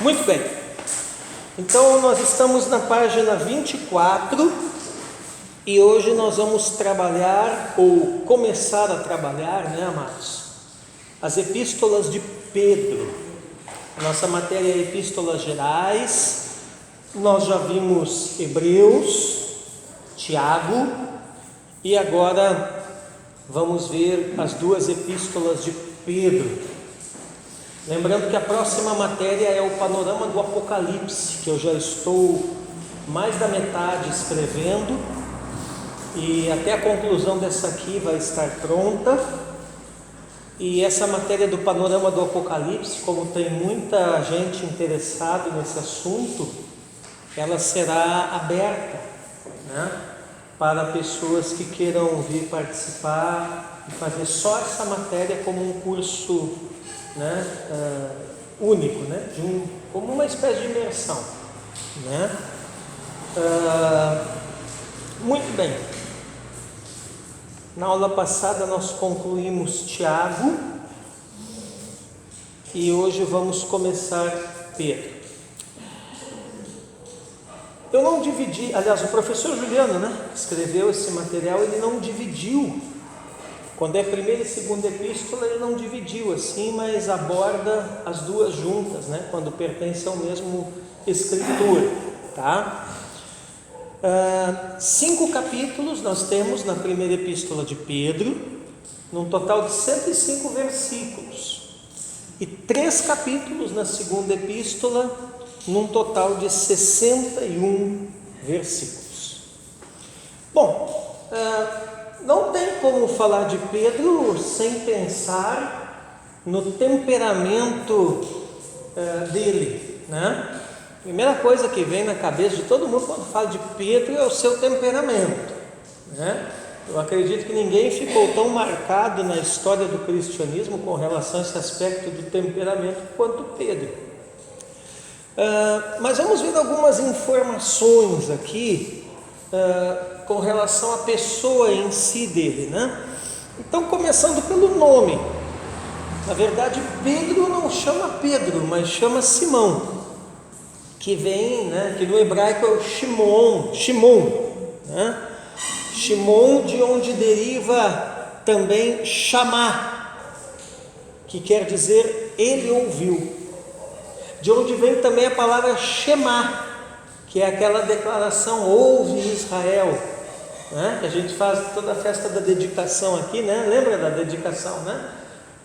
Muito bem, então nós estamos na página 24 e hoje nós vamos trabalhar, ou começar a trabalhar, amados, as epístolas de Pedro. Nossa matéria é epístolas gerais, nós já vimos Hebreus, Tiago e agora vamos ver as duas epístolas de Pedro. Lembrando que a próxima matéria é o panorama do Apocalipse, que eu já estou mais da metade escrevendo e até a conclusão dessa aqui vai estar pronta. E essa matéria do panorama do Apocalipse, como tem muita gente interessada nesse assunto, ela será aberta, para pessoas que queiram vir participar e fazer só essa matéria como um curso único, como uma espécie de imersão, Muito bem. Na aula passada nós concluímos Tiago e hoje vamos começar Pedro. Eu não dividi, aliás, o professor Juliano, que escreveu esse material, ele não dividiu. Quando é primeira e segunda epístola, ele não dividiu assim, mas aborda as duas juntas, quando pertencem ao mesmo escritor, 5 capítulos nós temos na primeira epístola de Pedro, num total de 105 versículos, e 3 capítulos na segunda epístola, num total de 61 versículos. Bom, não tem como falar de Pedro sem pensar no temperamento dele, Primeira coisa que vem na cabeça de todo mundo quando fala de Pedro é o seu temperamento, Eu acredito que ninguém ficou tão marcado na história do cristianismo com relação a esse aspecto do temperamento quanto Pedro. Mas vamos ver algumas informações aqui com relação à pessoa em si dele, Então, começando pelo nome. Na verdade, Pedro não chama Pedro, mas chama Simão, que vem, que no hebraico é o Shimon, Shimon, de onde deriva também Shamá, que quer dizer ele ouviu, de onde vem também a palavra Shema, que é aquela declaração, ouve Israel, que a gente faz toda a festa da dedicação aqui, lembra da dedicação,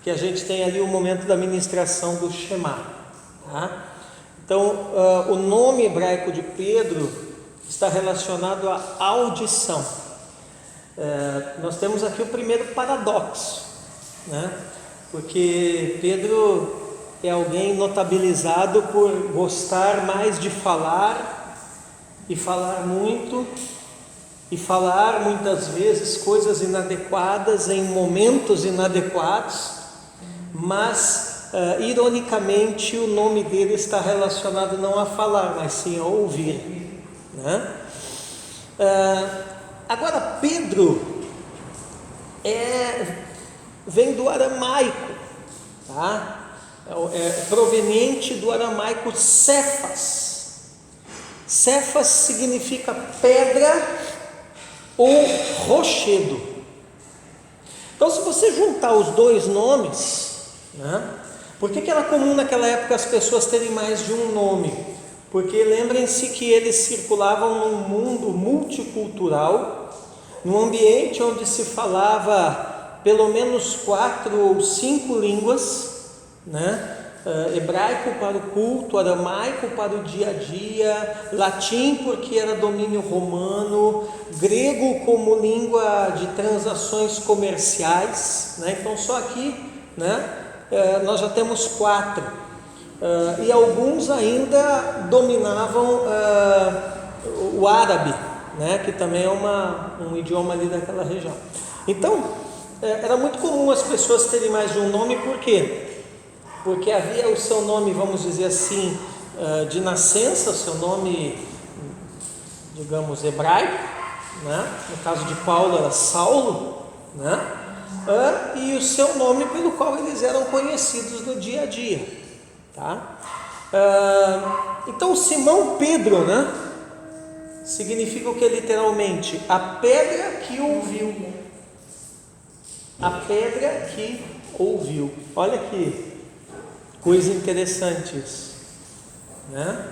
que a gente tem ali o momento da ministração do Shema, Então, o nome hebraico de Pedro está relacionado à audição. Nós temos aqui o primeiro paradoxo, porque Pedro é alguém notabilizado por gostar mais de falar, e falar muito, e falar muitas vezes coisas inadequadas em momentos inadequados, mas ironicamente, o nome dele está relacionado não a falar, mas sim a ouvir, Agora, Pedro vem do aramaico, é proveniente do aramaico Cefas. Cefas significa pedra ou rochedo. Então, se você juntar os dois nomes, por que era comum naquela época as pessoas terem mais de um nome? Porque lembrem-se que eles circulavam num mundo multicultural, num ambiente onde se falava pelo menos 4 ou 5 línguas, hebraico para o culto, aramaico para o dia a dia, latim porque era domínio romano, grego como língua de transações comerciais, Então só aqui, nós já temos 4, e alguns ainda dominavam o árabe, que também é um idioma ali daquela região. Então, era muito comum as pessoas terem mais de um nome, por quê? Porque havia o seu nome, vamos dizer assim, de nascença, o seu nome, digamos, hebraico, no caso de Paulo era Saulo, e o seu nome pelo qual eles eram conhecidos no dia a dia, Então Simão Pedro, né? Significa o que literalmente? A pedra que ouviu. A pedra que ouviu. Olha que coisa interessante isso, né?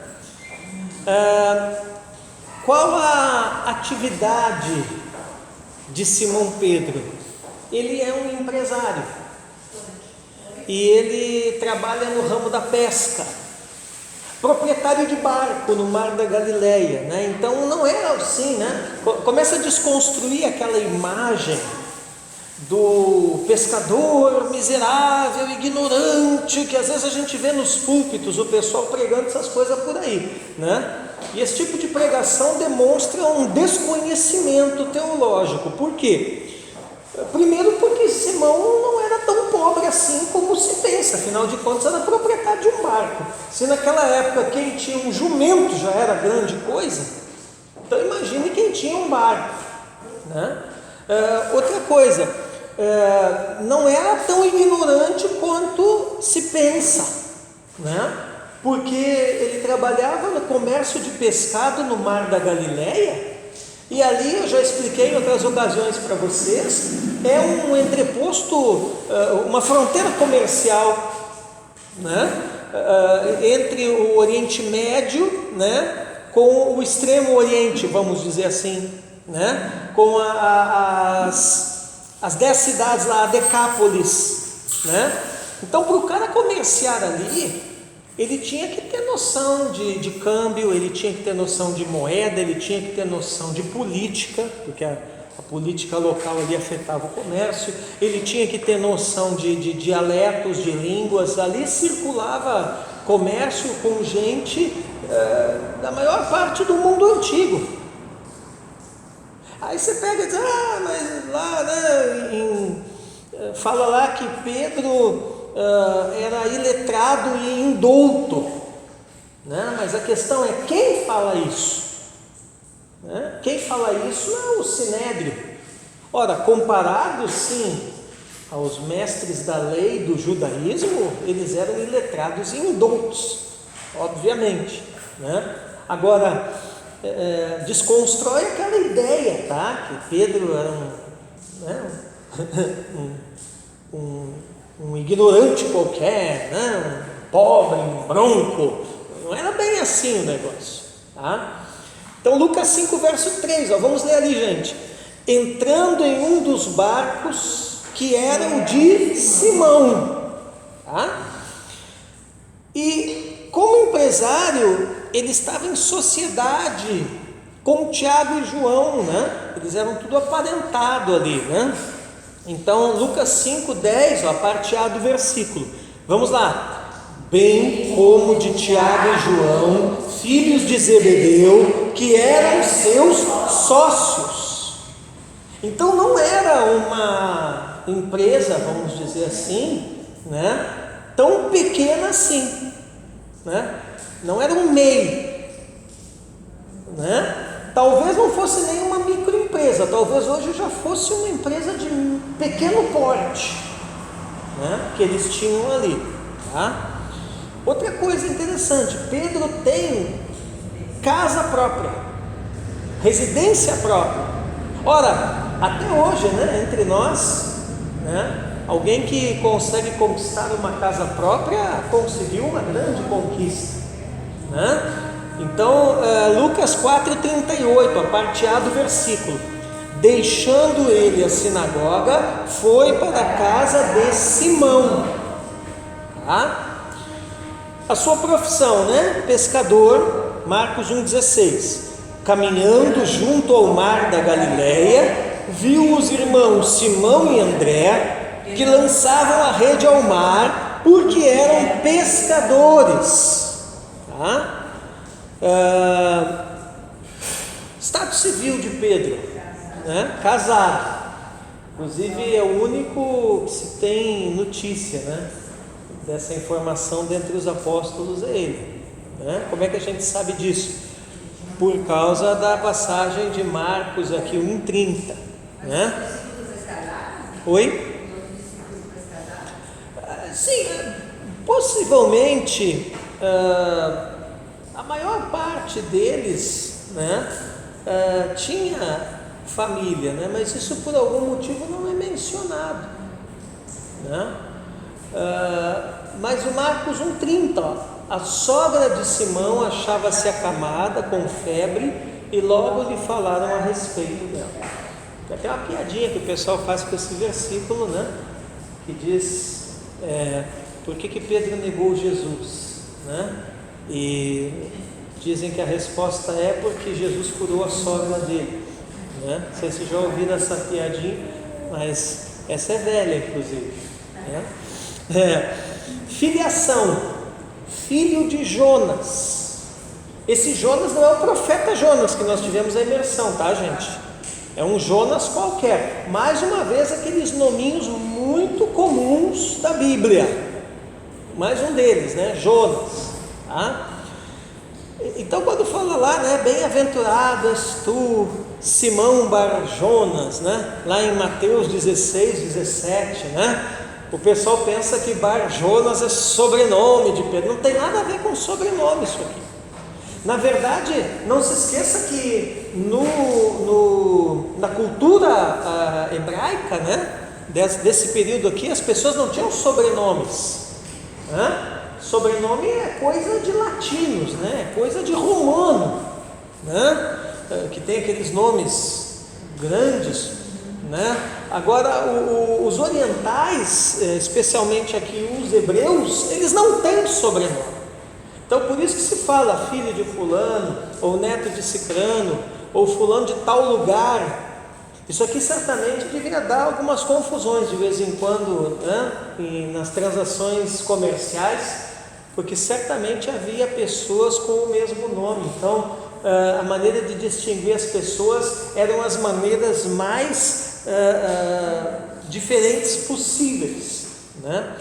Qual a atividade de Simão Pedro? Ele é um empresário e ele trabalha no ramo da pesca, proprietário de barco no Mar da Galileia, né? Então não era assim, né? Começa a desconstruir aquela imagem do pescador miserável, ignorante, que às vezes a gente vê nos púlpitos o pessoal pregando essas coisas por aí, né? E esse tipo de pregação demonstra um desconhecimento teológico. Por quê? Primeiro porque Simão não era tão pobre assim como se pensa, afinal de contas era proprietário de um barco. Se naquela época quem tinha um jumento já era grande coisa, então imagine quem tinha um barco, né? Outra coisa, não era tão ignorante quanto se pensa, né? Porque ele trabalhava no comércio de pescado no Mar da Galileia, e ali eu já expliquei em outras ocasiões para vocês, é um entreposto, uma fronteira comercial, né? Entre o Oriente Médio, né? Com o Extremo Oriente, vamos dizer assim, né? Com as 10 cidades lá, a Decápolis, né? Então para o cara comerciar ali, ele tinha que ter noção de câmbio, ele tinha que ter noção de moeda, ele tinha que ter noção de política, porque a política local ali afetava o comércio, ele tinha que ter noção de dialetos, de línguas. Ali circulava comércio com gente da maior parte do mundo antigo. Aí você pega e diz, mas lá, né, fala lá que Pedro era iletrado e indouto, né? Mas a questão é quem fala isso, né? Quem fala isso não é o Sinédrio. Ora, comparado sim aos mestres da lei do judaísmo, eles eram iletrados e indoutos, obviamente, né? Agora, desconstrói aquela ideia, tá? Que Pedro era um ignorante qualquer, né? Um pobre, um bronco. Não era bem assim o negócio, tá? Então Lucas 5 verso 3, vamos ler ali, gente. Entrando em um dos barcos que era o de Simão, tá? E como empresário ele estava em sociedade com Tiago e João, né? Eles eram tudo aparentado ali, né? Então, Lucas 5:10, a parte A do versículo. Vamos lá. Bem como de Tiago e João, filhos de Zebedeu, que eram seus sócios. Então, não era uma empresa, vamos dizer assim, né? Tão pequena assim, né? Não era um MEI, né? Talvez não fosse nenhuma microempresa, talvez hoje já fosse uma empresa de pequeno porte, né? Que eles tinham ali, tá? Outra coisa interessante, Pedro tem casa própria, residência própria. Ora, até hoje, né, entre nós, né, alguém que consegue conquistar uma casa própria conseguiu uma grande conquista, né? Então, Lucas 4:38, a parte A do versículo. Deixando ele a sinagoga, foi para a casa de Simão, tá? A sua profissão, né? Pescador, Marcos 1,16. Caminhando junto ao mar da Galileia, viu os irmãos Simão e André, que lançavam a rede ao mar, porque eram pescadores, tá? Estado civil de Pedro, né? Casado. Inclusive é o único que se tem notícia, né, dessa informação dentre os apóstolos, é ele, né? Como é que a gente sabe disso? Por causa da passagem de Marcos aqui 1:30, né? Oi? Sim, possivelmente a maior parte deles, né, tinha família, né, mas isso por algum motivo não é mencionado, né? Mas o Marcos 1,30, ó, a sogra de Simão achava-se acamada com febre e logo lhe falaram a respeito dela. Tem até uma piadinha que o pessoal faz com esse versículo, né, que diz, por que Pedro negou Jesus, né? E dizem que a resposta é porque Jesus curou a sogra dele, né? Não sei se já ouviram essa piadinha, mas essa é velha, inclusive, né? Filiação, filho de Jonas. Esse Jonas não é o profeta Jonas que nós tivemos a imersão, tá, gente? É um Jonas qualquer. Mais uma vez, aqueles nominhos muito comuns da Bíblia. Mais um deles, né? Jonas, tá? Então, quando fala lá, né, bem-aventurado és tu, Simão Bar Jonas, né, lá em Mateus 16, 17, né, o pessoal pensa que Bar Jonas é sobrenome de Pedro. Não tem nada a ver com sobrenome isso aqui. Na verdade, não se esqueça que na cultura hebraica, né, desse período aqui, as pessoas não tinham sobrenomes, né? Sobrenome é coisa de latinos, né? Coisa de romano, né? Que tem aqueles nomes grandes, né? Agora os orientais, especialmente aqui os hebreus, eles não têm sobrenome. Então por isso que se fala filho de fulano, ou neto de cicrano, ou fulano de tal lugar. Isso aqui certamente deveria dar algumas confusões de vez em quando, né? Nas transações comerciais, porque certamente havia pessoas com o mesmo nome. Então a maneira de distinguir as pessoas eram as maneiras mais diferentes possíveis, né?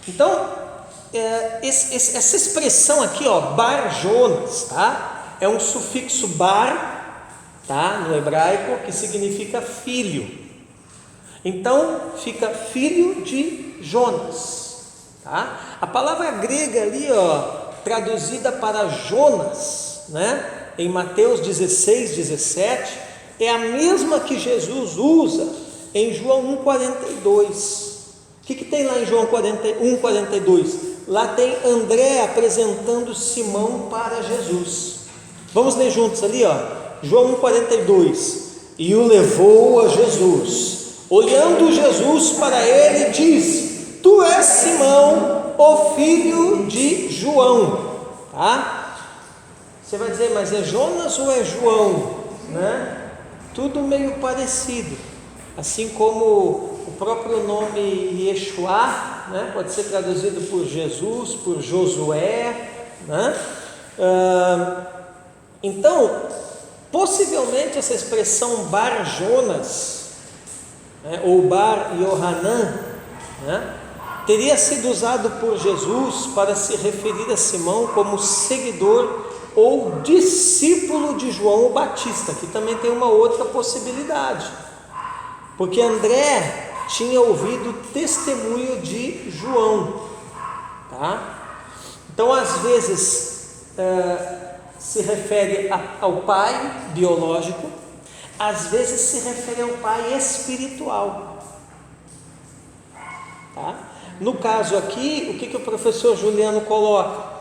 Então essa expressão aqui, ó, Bar Jonas, tá? É um sufixo bar, tá? No hebraico, que significa filho. Então fica filho de Jonas, tá? A palavra grega ali, ó, traduzida para Jonas, né, em Mateus 16, 17, é a mesma que Jesus usa em João 1,42. O que tem lá em João 1,42? Lá tem André apresentando Simão para Jesus. Vamos ler juntos ali, ó. João 1,42. E o levou a Jesus. Olhando Jesus para ele, disse: Tu és Simão, o filho de João. Tá? Você vai dizer, mas é Jonas ou é João? Né? Tudo meio parecido. Assim como o próprio nome Yeshua, né, pode ser traduzido por Jesus, por Josué, né? Então, possivelmente essa expressão Bar Jonas, né, ou Bar Yohanan, né, teria sido usado por Jesus para se referir a Simão como seguidor ou discípulo de João o Batista, que também tem uma outra possibilidade, porque André tinha ouvido o testemunho de João, tá? Então às vezes se refere ao pai biológico, às vezes se refere ao pai espiritual, tá? No caso aqui, o que o professor Juliano coloca?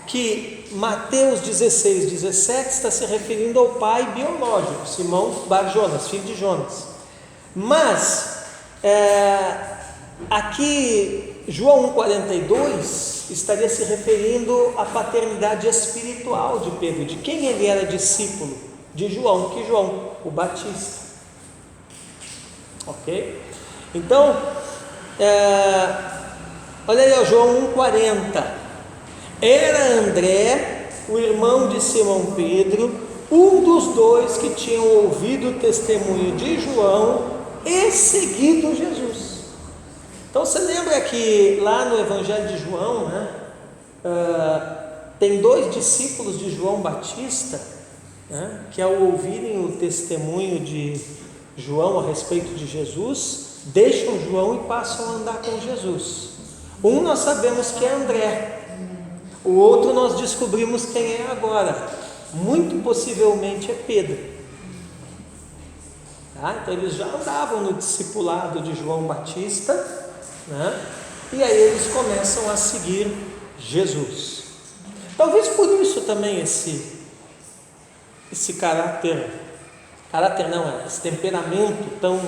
Que Mateus 16, 17 está se referindo ao pai biológico, Simão Bar Jonas, filho de Jonas. Mas aqui João 1,42 estaria se referindo à paternidade espiritual de Pedro, de quem ele era discípulo, de João, que João, o Batista. Ok? Então, olha aí, ó, João 1,40. Era André, o irmão de Simão Pedro, um dos dois que tinham ouvido o testemunho de João e seguido Jesus. Então você lembra que lá no Evangelho de João, né, tem dois discípulos de João Batista, né, que ao ouvirem o testemunho de João a respeito de Jesus, deixam João e passam a andar com Jesus. Um nós sabemos que é André, O outro nós descobrimos quem é agora. Muito possivelmente é Pedro. Tá? Então eles já andavam no discipulado de João Batista, né? E aí eles começam a seguir Jesus. Talvez por isso também esse esse temperamento tão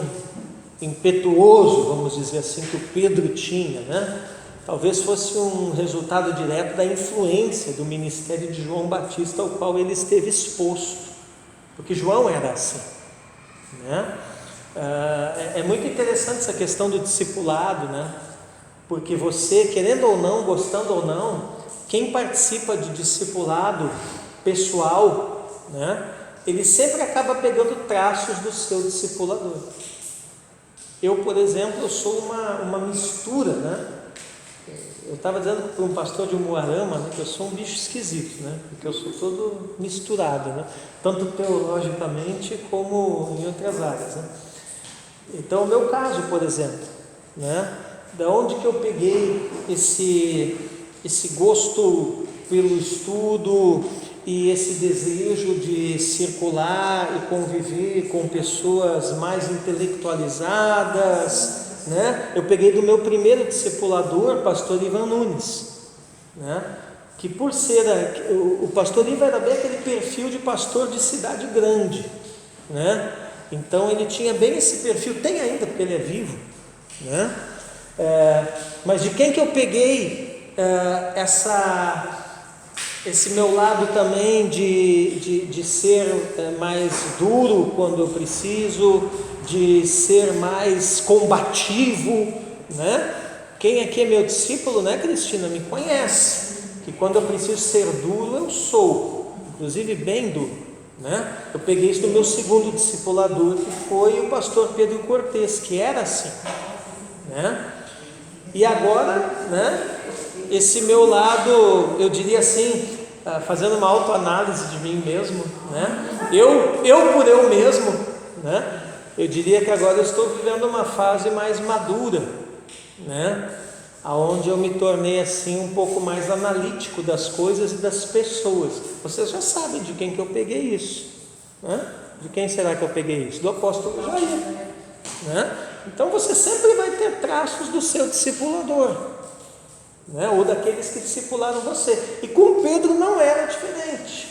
impetuoso, vamos dizer assim, que o Pedro tinha, né? Talvez fosse um resultado direto da influência do ministério de João Batista, ao qual ele esteve exposto, porque João era assim, né? É muito interessante essa questão do discipulado, né? Porque você, querendo ou não, gostando ou não, quem participa de discipulado pessoal, né, ele sempre acaba pegando traços do seu discipulador. Eu, por exemplo, eu sou uma mistura, né? Eu estava dizendo para um pastor de Umuarama, né, que eu sou um bicho esquisito, né? Porque eu sou todo misturado, né? Tanto teologicamente como em outras áreas, né? Então, o meu caso, por exemplo, né? Da onde que eu peguei esse gosto pelo estudo e esse desejo de circular e conviver com pessoas mais intelectualizadas, né? Eu peguei do meu primeiro discipulador, pastor Ivan Nunes, né? Que por ser o pastor Ivan era bem aquele perfil de pastor de cidade grande, né? Então ele tinha bem esse perfil, tem ainda porque ele é vivo, né? Mas de quem que eu peguei esse meu lado também de ser mais duro quando eu preciso, de ser mais combativo, né? Quem aqui é meu discípulo, né, Cristina, me conhece, que quando eu preciso ser duro, eu sou, inclusive bem duro, né? Eu peguei isso do meu segundo discipulador, que foi o pastor Pedro Cortes, que era assim, né? E agora, né, esse meu lado, eu diria assim, fazendo uma autoanálise de mim mesmo, né? Eu por eu mesmo, né? Eu diria que agora eu estou vivendo uma fase mais madura, né? Aonde eu me tornei assim um pouco mais analítico das coisas e das pessoas. Vocês já sabem de quem que eu peguei isso, né? De quem será que eu peguei isso? Do apóstolo Jair, né? Então você sempre vai ter traços do seu discipulador, né? Ou daqueles que discipularam você. E com Pedro não era diferente,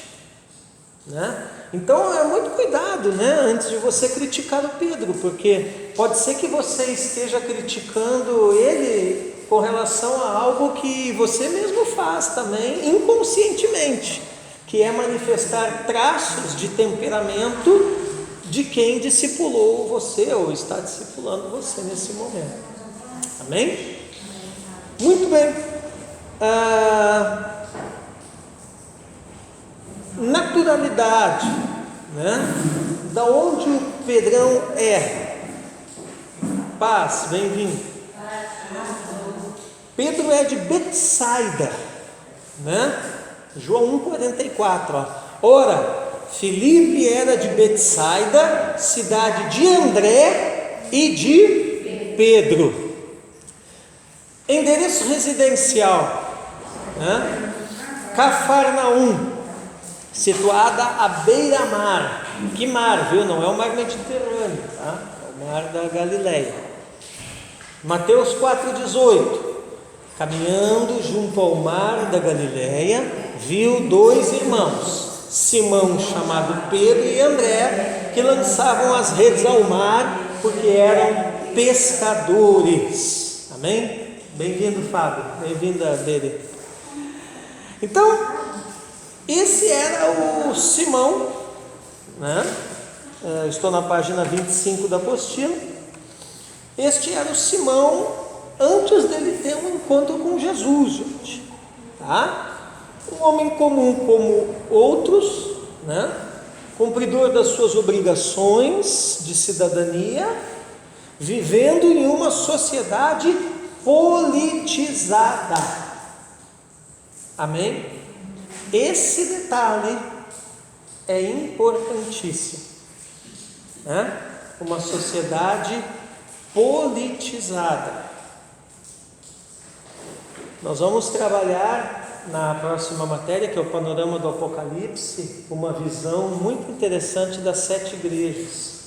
né? Então é muito cuidado, né, antes de você criticar o Pedro, porque pode ser que você esteja criticando ele com relação a algo que você mesmo faz também inconscientemente, que é manifestar traços de temperamento de quem discipulou você ou está discipulando você nesse momento. Amém? Muito bem. Naturalidade, né? Da onde o Pedrão é? Paz, bem-vindo. Pedro é de Betsaida, né? João 1,44. Ora, Filipe era de Betsaida, cidade de André e de Pedro. Endereço residencial, né? Cafarnaum, situada à beira-mar. Que mar, viu? Não é o mar Mediterrâneo, tá? É o mar da Galileia. Mateus 4,18. Caminhando junto ao mar da Galileia, viu dois irmãos, Simão, chamado Pedro, e André, que lançavam as redes ao mar, porque eram pescadores. Amém? Bem-vindo, Fábio. Bem-vinda, Bede. Então, esse era o Simão, né? Estou na página 25 da apostila. Este era o Simão antes dele ter um encontro com Jesus, gente, tá? Um homem comum como outros, né? Cumpridor das suas obrigações de cidadania, vivendo em uma sociedade politizada. Amém? Esse detalhe é importantíssimo, né? Uma sociedade politizada. Nós vamos trabalhar na próxima matéria, que é o panorama do Apocalipse, uma visão muito interessante das 7 igrejas.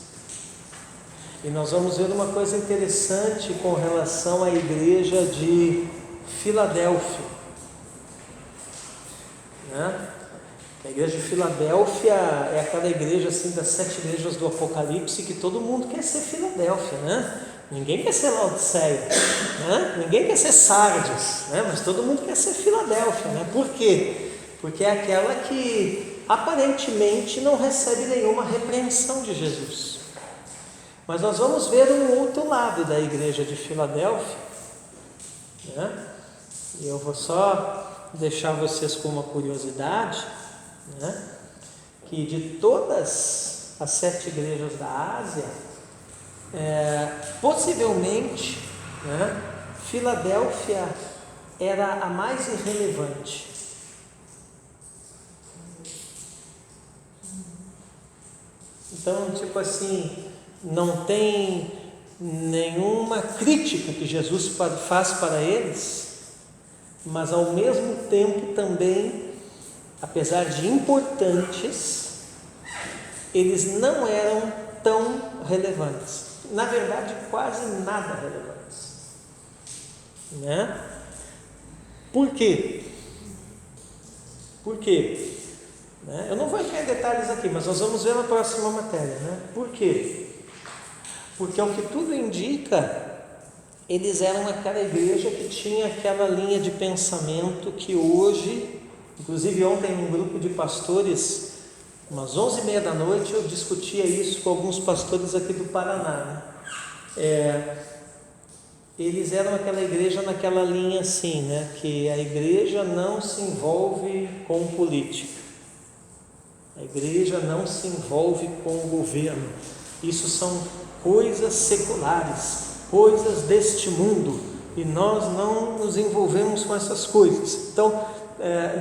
E nós vamos ver uma coisa interessante com relação à igreja de Filadélfia, né? A igreja de Filadélfia é aquela igreja assim das 7 igrejas do Apocalipse que todo mundo quer ser Filadélfia, né? Ninguém quer ser Laodiceia, né? Ninguém quer ser Sardes, né? Mas todo mundo quer ser Filadélfia, né? Por quê? Porque é aquela que aparentemente não recebe nenhuma repreensão de Jesus. Mas nós vamos ver um outro lado da igreja de Filadélfia, né? E eu vou só deixar vocês com uma curiosidade, né? Que de todas as 7 igrejas da Ásia, possivelmente, né, Filadélfia era a mais irrelevante. Então, tipo assim, não tem nenhuma crítica que Jesus faz para eles, mas ao mesmo tempo também, apesar de importantes, eles não eram tão relevantes. Na verdade, quase nada relevantes, né? Por quê? Por quê? Né? Eu não vou entrar em detalhes aqui, mas nós vamos ver na próxima matéria, né? Por quê? Porque ao que tudo indica, eles eram aquela igreja que tinha aquela linha de pensamento que hoje, inclusive ontem num grupo de pastores, umas 11h30 da noite, eu discutia isso com alguns pastores aqui do Paraná, né? Eles eram aquela igreja naquela linha assim, né? Que a igreja não se envolve com política, a igreja não se envolve com o governo, isso são coisas seculares, coisas deste mundo, e nós não nos envolvemos com essas coisas. Então,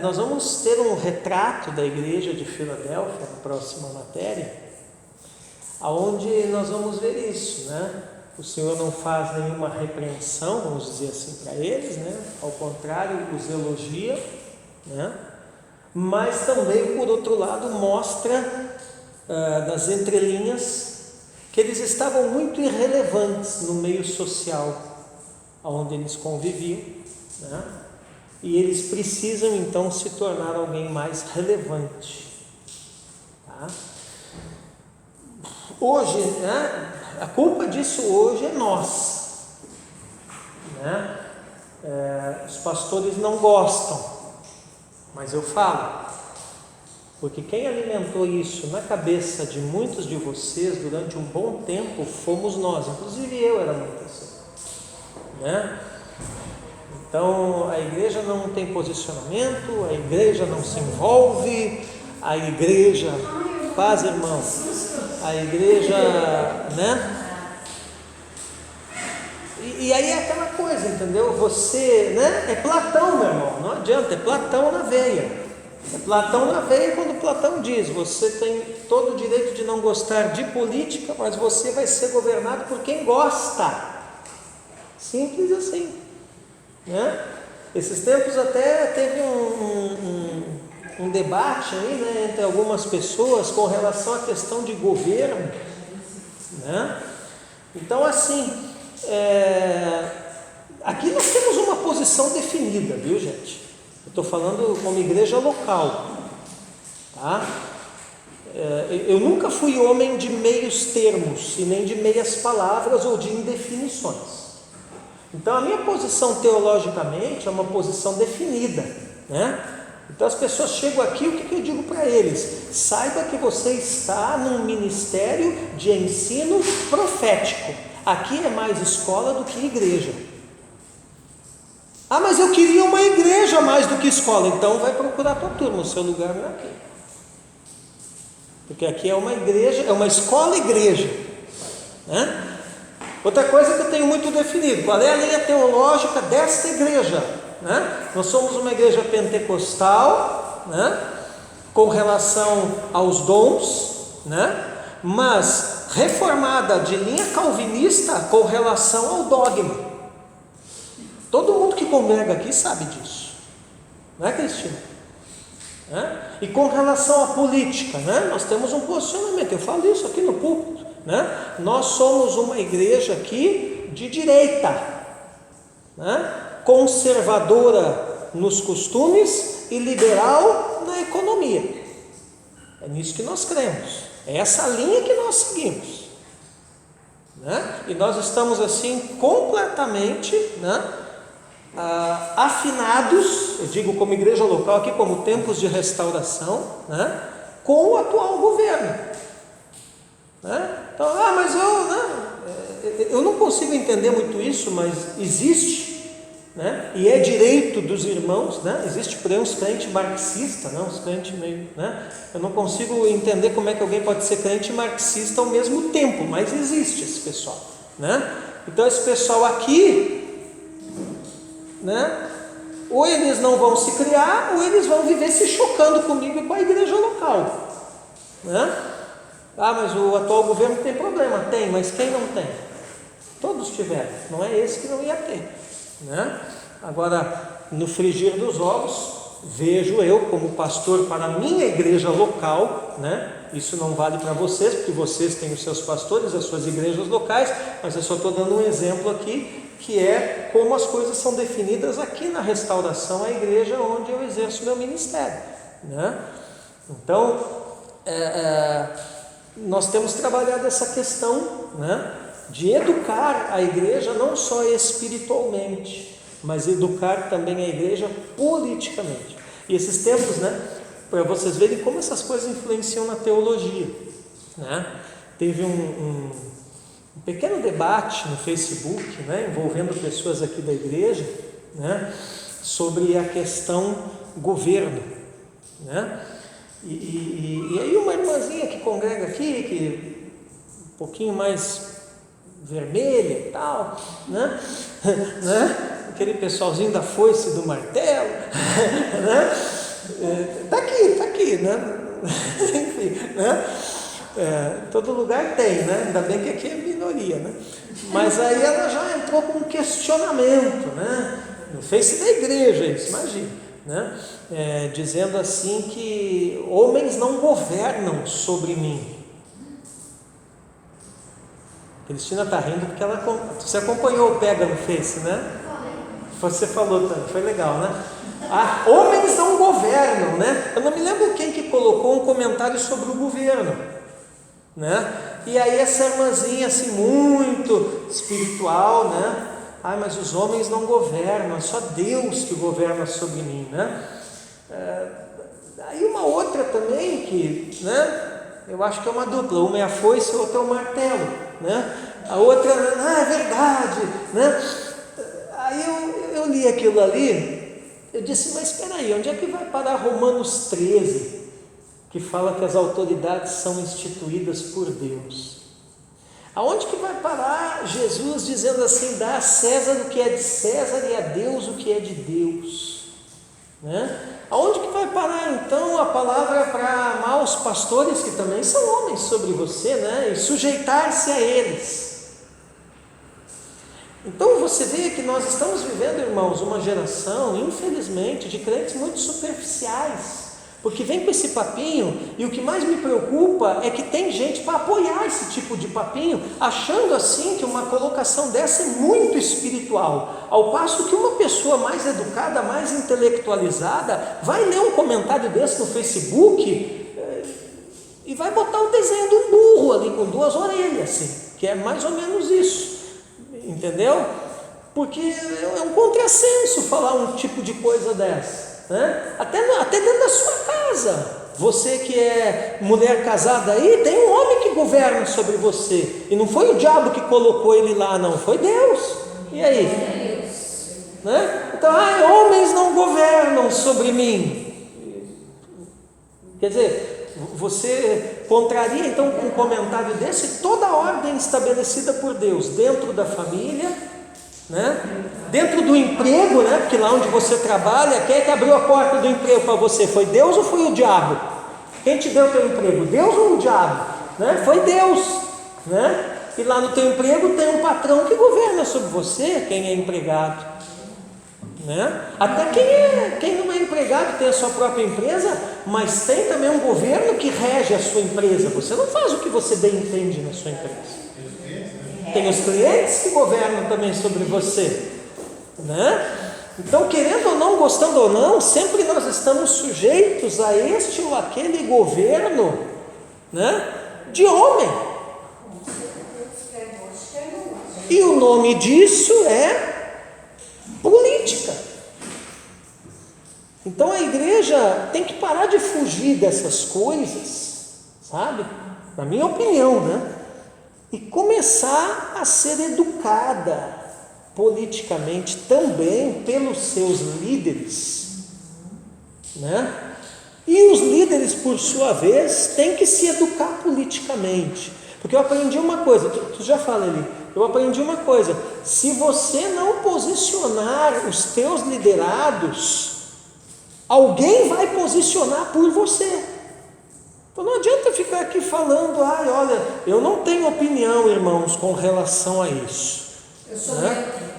nós vamos ter um retrato da igreja de Filadélfia na próxima matéria, aonde nós vamos ver isso, né? O Senhor não faz nenhuma repreensão, vamos dizer assim, para eles, né? Ao contrário, os elogia, né? Mas também, por outro lado, mostra nas entrelinhas que eles estavam muito irrelevantes no meio social onde eles conviviam, né? E eles precisam então se tornar alguém mais relevante, tá? Hoje, né, a culpa disso hoje é nossa, né? Os pastores não gostam, mas eu falo, porque quem alimentou isso na cabeça de muitos de vocês durante um bom tempo fomos nós, inclusive eu era muito assim, né? Então a igreja não tem posicionamento, a igreja não se envolve, a igreja, paz, irmãos, a igreja, né? E aí é aquela coisa, entendeu? Você, né? É Platão, meu irmão, não adianta, é Platão na veia. É Platão na veia quando Platão diz: você tem todo o direito de não gostar de política, mas você vai ser governado por quem gosta. Simples assim, né? Esses tempos até teve um debate aí, né, entre algumas pessoas com relação à questão de governo, né? Então assim, aqui nós temos uma posição definida, viu, gente? Eu estou falando como igreja local, tá? Eu nunca fui homem de meios termos, e nem de meias palavras ou de indefinições. Então a minha posição teologicamente é uma posição definida, né? Então as pessoas chegam aqui, o que eu digo para eles? Saiba que você está num ministério de ensino profético. Aqui é mais escola do que igreja. Ah, mas eu queria uma igreja mais do que escola. Então vai procurar a tua turma, o seu lugar não é aqui. Porque aqui é uma igreja, é uma escola-igreja, né? Outra coisa que eu tenho muito definido: qual é a linha teológica desta igreja, né? Nós somos uma igreja pentecostal, né? Com relação aos dons, né? Mas reformada de linha calvinista com relação ao dogma. Todo mundo que congrega aqui sabe disso, não é, Cristina? E com relação à política, né? Nós temos um posicionamento, eu falo isso aqui no púlpito, né? Nós somos uma igreja aqui de direita, né? Conservadora nos costumes e liberal na economia. É nisso que nós cremos, é essa linha que nós seguimos, né? E nós estamos assim completamente, né, afinados, eu digo como igreja local aqui, como tempos de restauração, né, com o atual governo, né? Então, mas eu não consigo entender muito isso, mas existe, né, e é direito dos irmãos, né? Existe por aí uns crentes marxistas, né, uns crentes meio, né? Eu não consigo entender como é que alguém pode ser crente e marxista ao mesmo tempo, mas existe esse pessoal, né? Então esse pessoal aqui, né, ou eles não vão se criar, ou eles vão viver se chocando comigo e com a igreja local, né? Mas o atual governo tem problema. Tem, mas quem não tem? Todos tiveram, não é esse que não ia ter, né? Agora, no frigir dos ovos, vejo eu como pastor para a minha igreja local, né? Isso não vale para vocês, porque vocês têm os seus pastores, as suas igrejas locais, mas eu só estou dando um exemplo aqui, que é como as coisas são definidas aqui na Restauração, a igreja onde eu exerço meu ministério, né? Então, nós temos trabalhado essa questão, né, de educar a igreja não só espiritualmente, mas educar também a igreja politicamente. E esses tempos, né, para vocês verem como essas coisas influenciam na teologia, né? Teve um pequeno debate no Facebook, né, envolvendo pessoas aqui da igreja, né, sobre a questão governo, né? E aí uma irmãzinha que congrega aqui, que um pouquinho mais vermelha e tal, né? Aquele pessoalzinho da foice e do martelo, né? Tá aqui, né? Enfim, né? Todo lugar tem, né? Ainda bem que aqui é minoria, né? Mas aí ela já entrou com um questionamento, né? No Face da igreja, isso, imagina, né? Dizendo assim que homens não governam sobre mim. Cristina está rindo porque você acompanhou o Pega no Face, né? Você falou também, foi legal, né? Homens não governam, né? Eu não me lembro quem que colocou um comentário sobre o governo, né? E aí essa irmãzinha assim muito espiritual, né? Mas os homens não governam, é só Deus que governa sobre mim, né? Aí uma outra também que, né? Eu acho que é uma dupla, uma é a foice e a outra é o martelo, né? A outra, é verdade, né? Aí eu li aquilo ali, eu disse, mas espera aí, onde é que vai parar Romanos 13, que fala que as autoridades são instituídas por Deus? Aonde que vai parar Jesus dizendo assim, dá a César o que é de César e a Deus o que é de Deus, né? Aonde que vai parar então a palavra para amar os pastores, que também são homens sobre você, né? E sujeitar-se a eles? Então você vê que nós estamos vivendo, irmãos, uma geração, infelizmente, de crentes muito superficiais, porque vem com esse papinho, e o que mais me preocupa é que tem gente para apoiar esse tipo de papinho, achando assim que uma colocação dessa é muito espiritual, ao passo que uma pessoa mais educada, mais intelectualizada, vai ler um comentário desse no Facebook e vai botar o desenho de um burro ali com duas orelhas, assim, que é mais ou menos isso, entendeu? Porque é um contrassenso falar um tipo de coisa dessa, né? Até dentro da sua casa. Você que é mulher casada aí, tem um homem que governa sobre você, e não foi o diabo que colocou ele lá, não, foi Deus. E aí? Né? Então, homens não governam sobre mim. Quer dizer, você contraria então com um comentário desse toda a ordem estabelecida por Deus dentro da família, né? Dentro do emprego, né? Porque lá onde você trabalha, quem é que abriu a porta do emprego para você? Foi Deus ou foi o diabo? Quem te deu o teu emprego? Deus ou o diabo? Né? Foi Deus, né? E lá no teu emprego tem um patrão que governa sobre você, quem é empregado, né? Até quem não é empregado tem a sua própria empresa, mas tem também um governo que rege a sua empresa. Você não faz o que você bem entende na sua empresa. Tem os clientes que governam também sobre você, né? Então, querendo ou não, gostando ou não, sempre nós estamos sujeitos a este ou aquele governo, né, de homem. E o nome disso é política. Então a igreja tem que parar de fugir dessas coisas, sabe? Na minha opinião, né? E começar a ser educada politicamente também pelos seus líderes, né? E os líderes, por sua vez, têm que se educar politicamente. Porque eu aprendi uma coisa, tu já fala ali, eu aprendi uma coisa: se você não posicionar os teus liderados, alguém vai posicionar por você. Então não adianta ficar aqui falando, olha, eu não tenho opinião, irmãos, com relação a isso.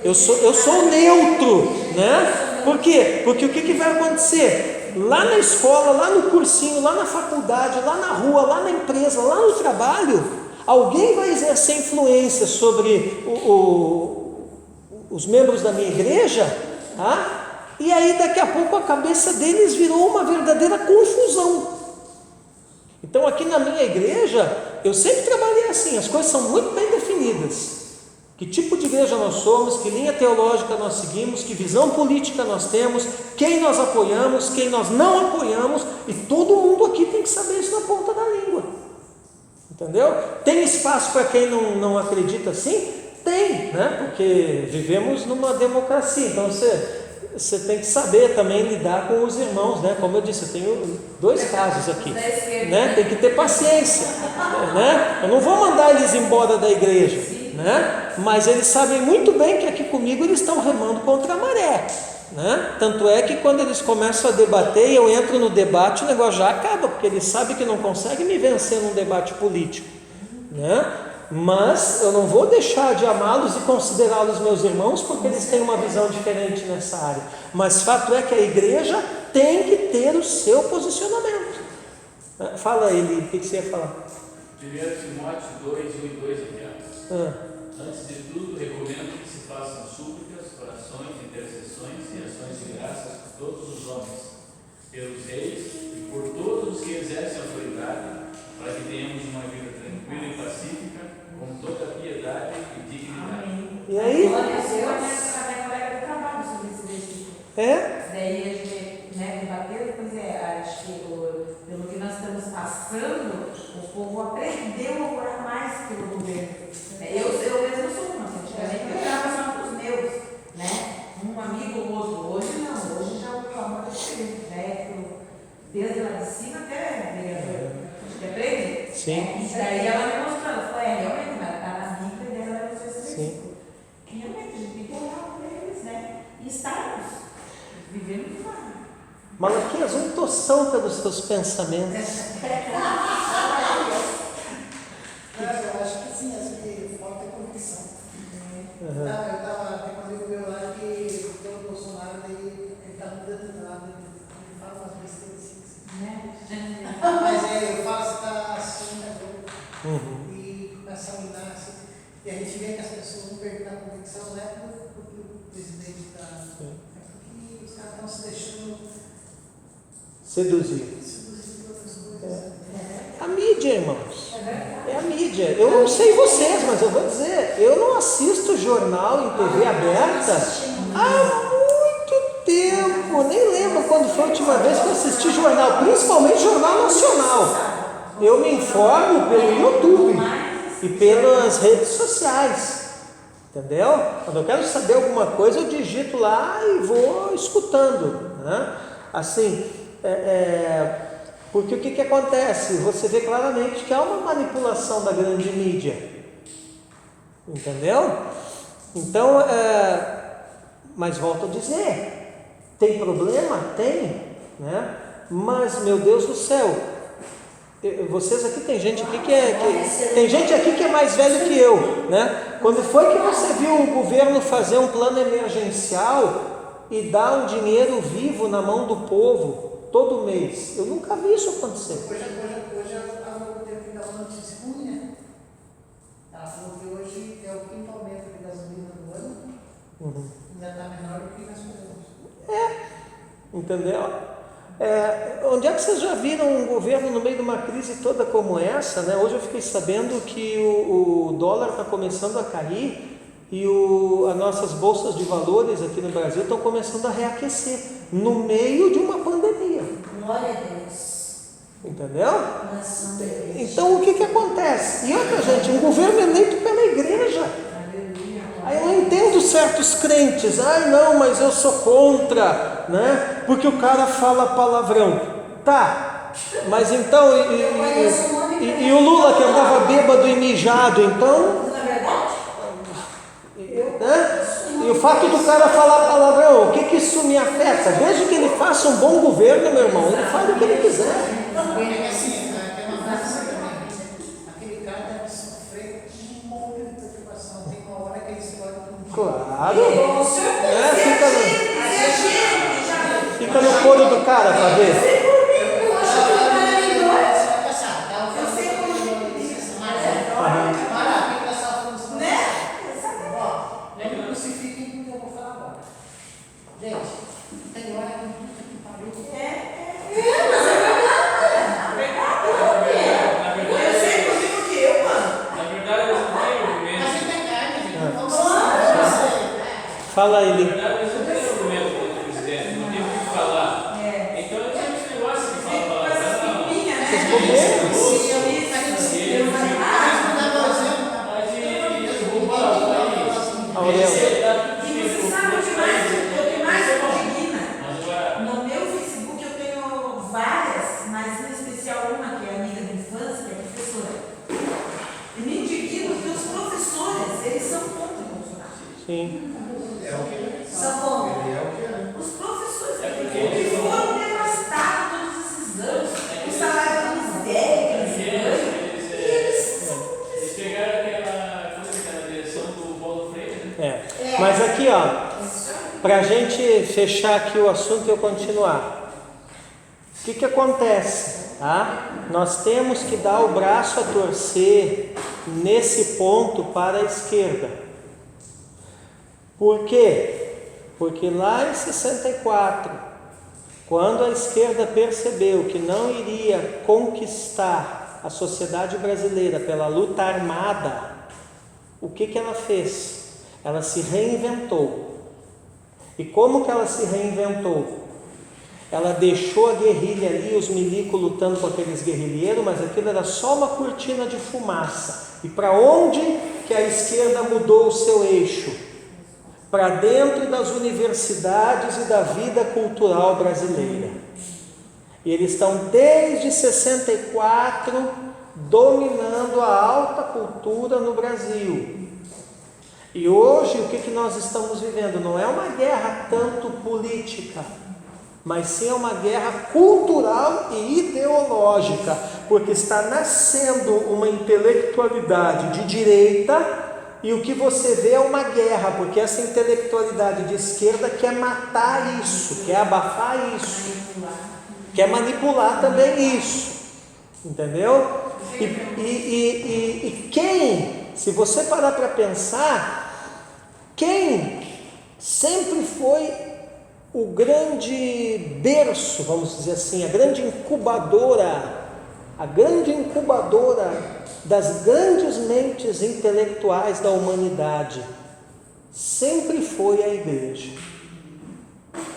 Eu sou neutro, né? Por quê? Porque o que vai acontecer? Lá na escola, lá no cursinho, lá na faculdade, lá na rua, lá na empresa, lá no trabalho, alguém vai exercer influência sobre os membros da minha igreja, tá? E aí daqui a pouco a cabeça deles virou uma verdadeira confusão. Então aqui na minha igreja, eu sempre trabalhei assim, as coisas são muito bem definidas. Que tipo de igreja nós somos, que linha teológica nós seguimos, que visão política nós temos, quem nós apoiamos, quem nós não apoiamos, e todo mundo aqui tem que saber isso na ponta da língua. Entendeu? Tem espaço para quem não acredita assim? Tem, né? Porque vivemos numa democracia, então você tem que saber também lidar com os irmãos, né? Como eu disse, eu tenho 2 casos aqui, né? Tem que ter paciência, né? Eu não vou mandar eles embora da igreja, né? Mas eles sabem muito bem que aqui comigo eles estão remando contra a maré, né? Tanto é que quando eles começam a debater e eu entro no debate, o negócio já acaba, porque eles sabem que não conseguem me vencer num debate político, né? Mas eu não vou deixar de amá-los e considerá-los meus irmãos, porque eles têm uma visão diferente nessa área. Mas fato é que a igreja tem que ter o seu posicionamento. Fala aí, Eli, o que você ia falar? 1 Timóteo 2, 1 e 2 aqui. Antes de tudo, recomendo que se façam súplicas, orações, intercessões e ações de graças por todos os homens, pelos reis e por todos os que exercem autoridade, para que tenhamos uma vida tranquila e pacífica, com toda piedade e dignidade. Amém. E aí? Glória a Deus. A colega do trabalho sobre esse versículo. Daí a gente debateu, acho que pelo que nós estamos passando, o povo aprendeu a orar mais pelo governo. Eu mesmo sou uma, antigamente eu orava só para os meus, né? Um amigo ou outro. Hoje não, hoje já o clamor é diferente, né? Desde lá de cima até vereador. A gente aprende? Sim. E daí ela me mostrou, ela falou, realmente, mas está na Bíblia e dela vai ser esse versículo. E realmente a gente tem que orar por eles, né? E estarmos vivendo de lá. Malaquias, um toção pelos teus pensamentos. Eu acho que sim, acho que falta convicção. Eu estava com um amigo meu lá que o Bolsonaro, ele está mudando de lado, ele fala umas besteiras assim. Mas eu falo, você está assistindo a jogo e começa a olhar assim, e a gente vê que as pessoas não perdem a convicção, não é porque o presidente está. É porque os caras estão se deixando seduzir. por outras coisas. A mídia, irmãos. É a mídia. Eu não sei vocês, mas eu vou dizer, eu não assisto jornal em TV aberta há muito tempo. Nem lembro quando foi a última vez que eu assisti jornal, principalmente jornal nacional. Eu me informo pelo YouTube e pelas redes sociais. Entendeu? Quando eu quero saber alguma coisa, eu digito lá e vou escutando, né? Assim, porque o que acontece? Você vê claramente que há uma manipulação da grande mídia, entendeu? Então, mas volto a dizer, tem problema? Tem, né? Mas, meu Deus do céu, vocês aqui, tem gente aqui tem gente aqui que é mais velho que eu, né? Quando foi que você viu o governo fazer um plano emergencial e dá um dinheiro vivo na mão do povo todo mês. Eu nunca vi isso acontecer. Hoje eu tenho que dar uma notícia ruim, né? Ela falou que hoje é o quinto aumento de gasolina do ano, ainda está menor do que nós fazemos. Entendeu? Onde é que vocês já viram um governo no meio de uma crise toda como essa, né? Hoje eu fiquei sabendo que o dólar está começando a cair e as nossas bolsas de valores aqui no Brasil estão começando a reaquecer no meio de uma pandemia. Glória a Deus. Entendeu? Então o que acontece? E outra, gente, um governo eleito pela igreja. Aí eu entendo certos crentes, não, mas eu sou contra, né? Porque o cara fala palavrão. Tá, mas então, e o Lula que andava bêbado e mijado, então? Não é verdade? Né? E o fato do cara falar palavrão, o que isso me afeta? Desde que ele faça um bom governo, meu irmão, ele faz o que ele quiser. É assim, tem uma frase também. Aquele cara deve sofrer um monte de preocupação. Tem uma hora que ele explode com Claro. Fica no couro do cara para ver. Fala aí, Lili. Na verdade, eles não têm argumento contra o presidente, não tem o que falar. Então, eu tinha esse negócio de falar palavrão. Vocês bombeiram? E você sabe o que mais me indigna? No meu Facebook eu tenho várias, mas em especial uma que é amiga de infância, que é professora. E me indigna que os professores, eles são contra o Bolsonaro. Sim. São contra. Os professores que foram devastados todos esses anos, o salário da miséria que eles ganham. Eles pegaram aquela coisa da direção do Paulo Freire. Mas aqui, para a gente fechar aqui o assunto e eu continuar. O que acontece? Tá? Nós temos que dar o braço a torcer nesse ponto para a esquerda. Por quê? Porque lá em 64, quando a esquerda percebeu que não iria conquistar a sociedade brasileira pela luta armada, o que ela fez? Ela se reinventou. E como que ela se reinventou? Ela deixou a guerrilha ali, os milicos lutando com aqueles guerrilheiros, mas aquilo era só uma cortina de fumaça. E para onde que a esquerda mudou o seu eixo? Para dentro das universidades e da vida cultural brasileira. E eles estão desde 64 dominando a alta cultura no Brasil. E hoje o que nós estamos vivendo? Não é uma guerra tanto política, mas sim é uma guerra cultural e ideológica, porque está nascendo uma intelectualidade de direita. E o que você vê é uma guerra, porque essa intelectualidade de esquerda quer matar isso, quer abafar isso, quer manipular também isso, entendeu? E quem, se você parar para pensar, quem sempre foi o grande berço, vamos dizer assim, a grande incubadora das grandes mentes intelectuais da humanidade, sempre foi a igreja.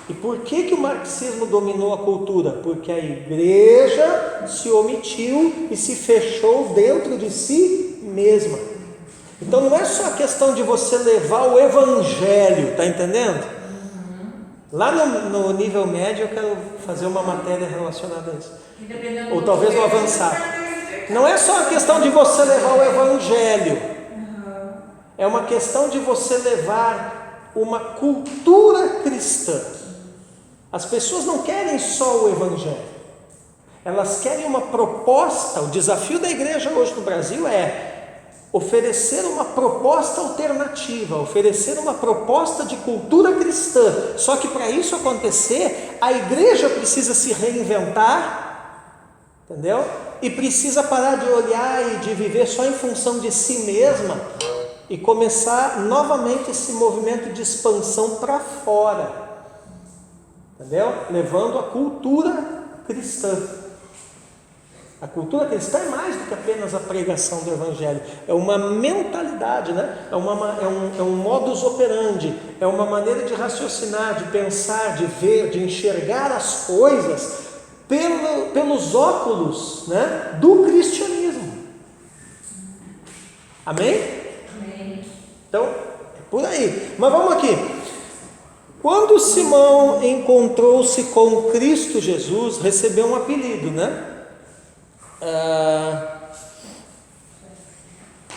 E por que o marxismo dominou a cultura? Porque a igreja se omitiu e se fechou dentro de si mesma. Então não é só a questão de você levar o evangelho, tá entendendo? Lá no nível médio eu quero fazer uma matéria relacionada a isso. Ou talvez no avançado. Não é só a questão de você levar o evangelho. É uma questão de você levar uma cultura cristã. As pessoas não querem só o evangelho. Elas querem uma proposta. O desafio da igreja hoje no Brasil é oferecer uma proposta alternativa, oferecer uma proposta de cultura cristã. Só que para isso acontecer, a igreja precisa se reinventar, entendeu? E precisa parar de olhar e de viver só em função de si mesma e começar novamente esse movimento de expansão para fora, entendeu? Levando a cultura cristã. A cultura cristã é mais do que apenas a pregação do Evangelho, é uma mentalidade, né? é um modus operandi, é uma maneira de raciocinar, de pensar, de ver, de enxergar as coisas pelos óculos, né, do cristianismo. Amém? Amém. Então, é por aí. Mas vamos aqui. Quando Simão encontrou-se com Cristo Jesus, recebeu um apelido, né?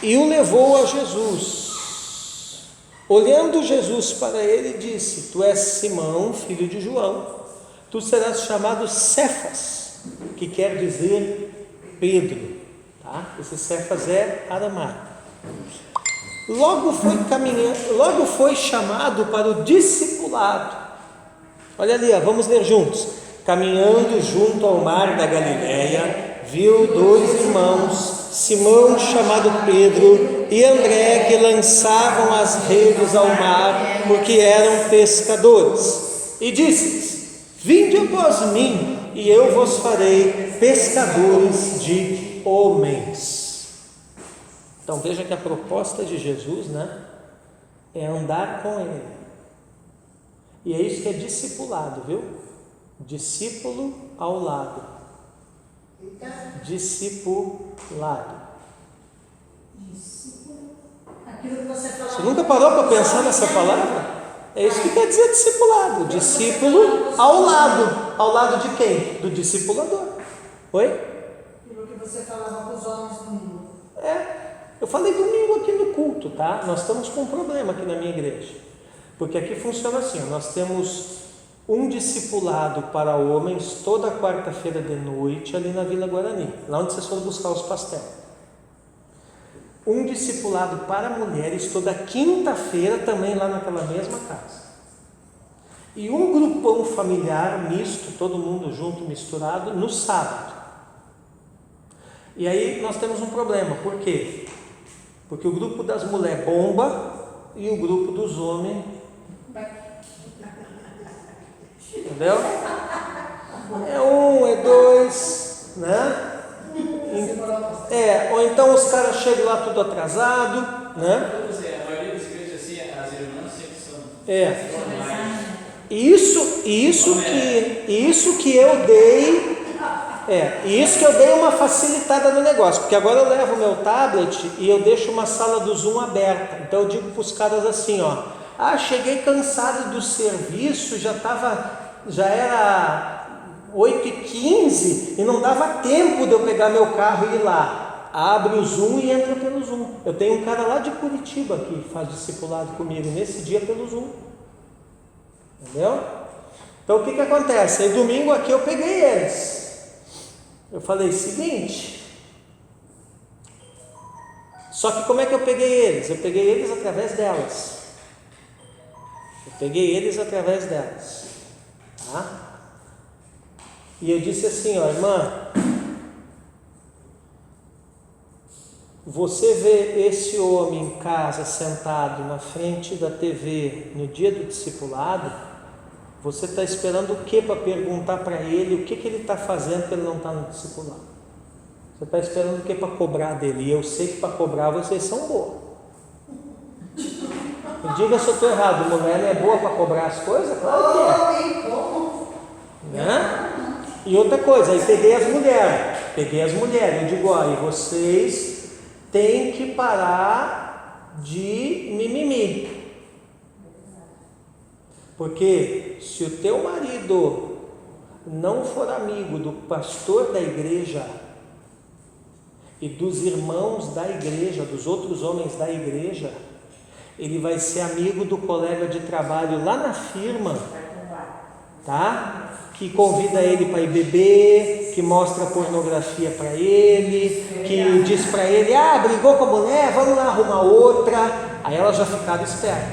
E o levou a Jesus. Olhando Jesus para ele, disse: Tu és Simão, filho de João, tu serás chamado Cefas, que quer dizer Pedro, tá? Esse Cefas é aramaico. Logo foi chamado para o discipulado. Olha ali, vamos ler juntos. Caminhando junto ao mar da Galileia, viu 2 irmãos, Simão, chamado Pedro, e André, que lançavam as redes ao mar, porque eram pescadores. E disse-lhes: Vinde após mim, e eu vos farei pescadores de homens. Então veja que a proposta de Jesus, né, é andar com Ele. E é isso que é discipulado, viu? Discípulo ao lado. Discipulado. Aquilo que você falou. Você nunca parou para pensar nessa palavra? É isso que quer dizer discipulado. Discípulo ao lado. Ao lado de quem? Do discipulador. Oi? Aquilo que você falava com os homens do mundo. Eu falei domingo aqui no culto, tá? Nós estamos com um problema aqui na minha igreja. Porque aqui funciona assim, nós temos um discipulado para homens toda quarta-feira de noite ali na Vila Guarani, lá onde vocês foram buscar os pastéis. Um discipulado para mulheres toda quinta-feira também lá naquela mesma casa. E um grupão familiar misto, todo mundo junto, misturado, no sábado. E aí nós temos um problema, por quê? Porque o grupo das mulheres bomba e o grupo dos homens, entendeu? É 1, é 2, né? Ou então os caras chegam lá tudo atrasado, né? A maioria das igrejas assim, as irmãs sempre são. Isso que eu dei. Isso que eu dei uma facilitada no negócio, porque agora eu levo o meu tablet e eu deixo uma sala do Zoom aberta. Então eu digo para os caras assim, ó: cheguei cansado do serviço, já era 8h15 e não dava tempo de eu pegar meu carro e ir lá. Abre o Zoom e entra pelo Zoom. Eu tenho um cara lá de Curitiba que faz discipulado comigo nesse dia pelo Zoom. Entendeu? Então o que acontece? Aí domingo aqui eu peguei eles. Eu falei: seguinte. Só que como é que eu peguei eles? Eu peguei eles através delas. Tá? E eu disse assim: ó, irmã, você vê esse homem em casa sentado na frente da TV no dia do discipulado, você está esperando o que para perguntar para ele o que ele está fazendo que ele não está no discipulado? Você está esperando o que para cobrar dele? E eu sei que para cobrar vocês são boas. Me diga se eu estou errado, mulher não é boa para cobrar as coisas? Claro que é. Né? E outra coisa, aí peguei as mulheres, eu digo: e vocês têm que parar de mimimi. Porque se o teu marido não for amigo do pastor da igreja e dos irmãos da igreja, dos outros homens da igreja, ele vai ser amigo do colega de trabalho lá na firma, tá? Que convida ele para ir beber, que mostra pornografia para ele, que diz para ele, brigou com a mulher, vamos lá arrumar outra. Aí ela já ficaram esperta,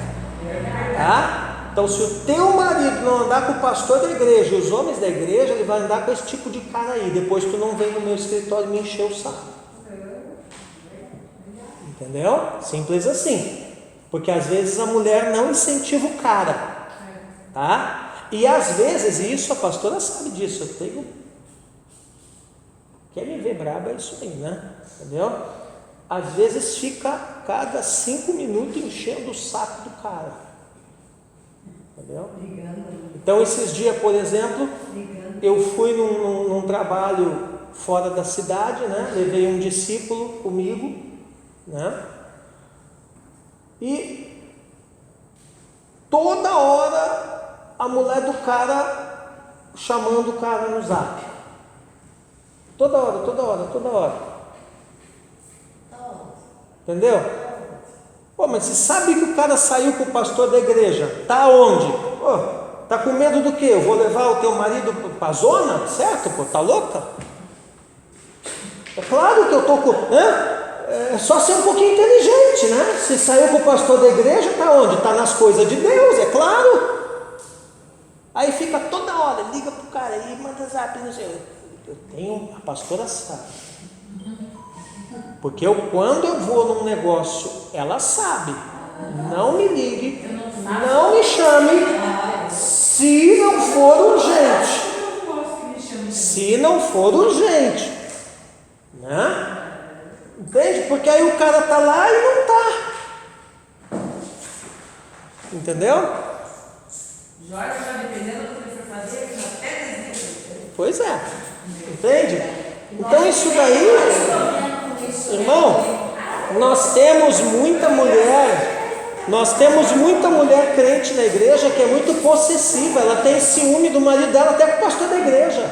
tá? Então, se o teu marido não andar com o pastor da igreja e os homens da igreja, ele vai andar com esse tipo de cara aí. Depois tu não vem no meu escritório me encher o saco. Entendeu? Simples assim. Porque às vezes a mulher não incentiva o cara, tá? E às vezes, e isso a pastora sabe disso, eu tenho... Quer me ver braba, é isso aí, né? Entendeu? Às vezes fica cada 5 minutos enchendo o saco do cara. Entendeu? Então esses dias, por exemplo, eu fui num trabalho fora da cidade, né? Levei um discípulo comigo, né? E toda hora a mulher do cara chamando o cara no zap. Toda hora. Entendeu? Pô, mas você sabe que o cara saiu com o pastor da igreja? Tá onde? Pô, tá com medo do quê? Eu vou levar o teu marido pra zona? Certo? Pô, tá louca? É claro que eu tô com... É só ser um pouquinho inteligente, né? Se saiu com o pastor da igreja, tá onde? Tá nas coisas de Deus, é claro. Aí fica toda hora, liga pro cara aí, manda zap, não sei. Eu tenho, a pastora sabe. Porque quando eu vou num negócio, ela sabe. Não me ligue, não me chame, se não for urgente. Se não for urgente, né? Entende? Porque aí o cara tá lá e não tá. Entendeu? Jorge, já dependendo do que ele for fazer, ele até desiste. Pois é. Entende? Então isso daí, irmão, nós temos muita mulher crente na igreja que é muito possessiva. Ela tem ciúme do marido dela até com o pastor da igreja.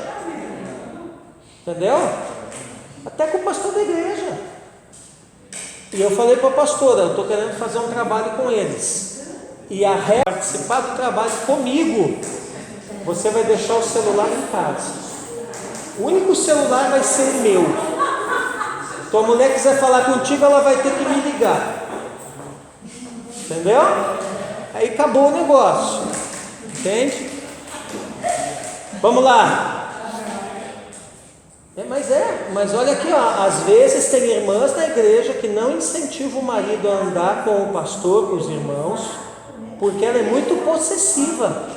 Entendeu? Até com o pastor da igreja. E eu falei para a pastora, eu estou querendo fazer um trabalho com eles. E a participar do trabalho comigo, você vai deixar o celular em casa. O único celular vai ser meu. Tua mulher quiser falar contigo, ela vai ter que me ligar. Entendeu? Aí acabou o negócio. Entende? Vamos lá. Mas olha aqui, ó, às vezes tem irmãs na igreja que não incentivam o marido a andar com o pastor, com os irmãos, porque ela é muito possessiva,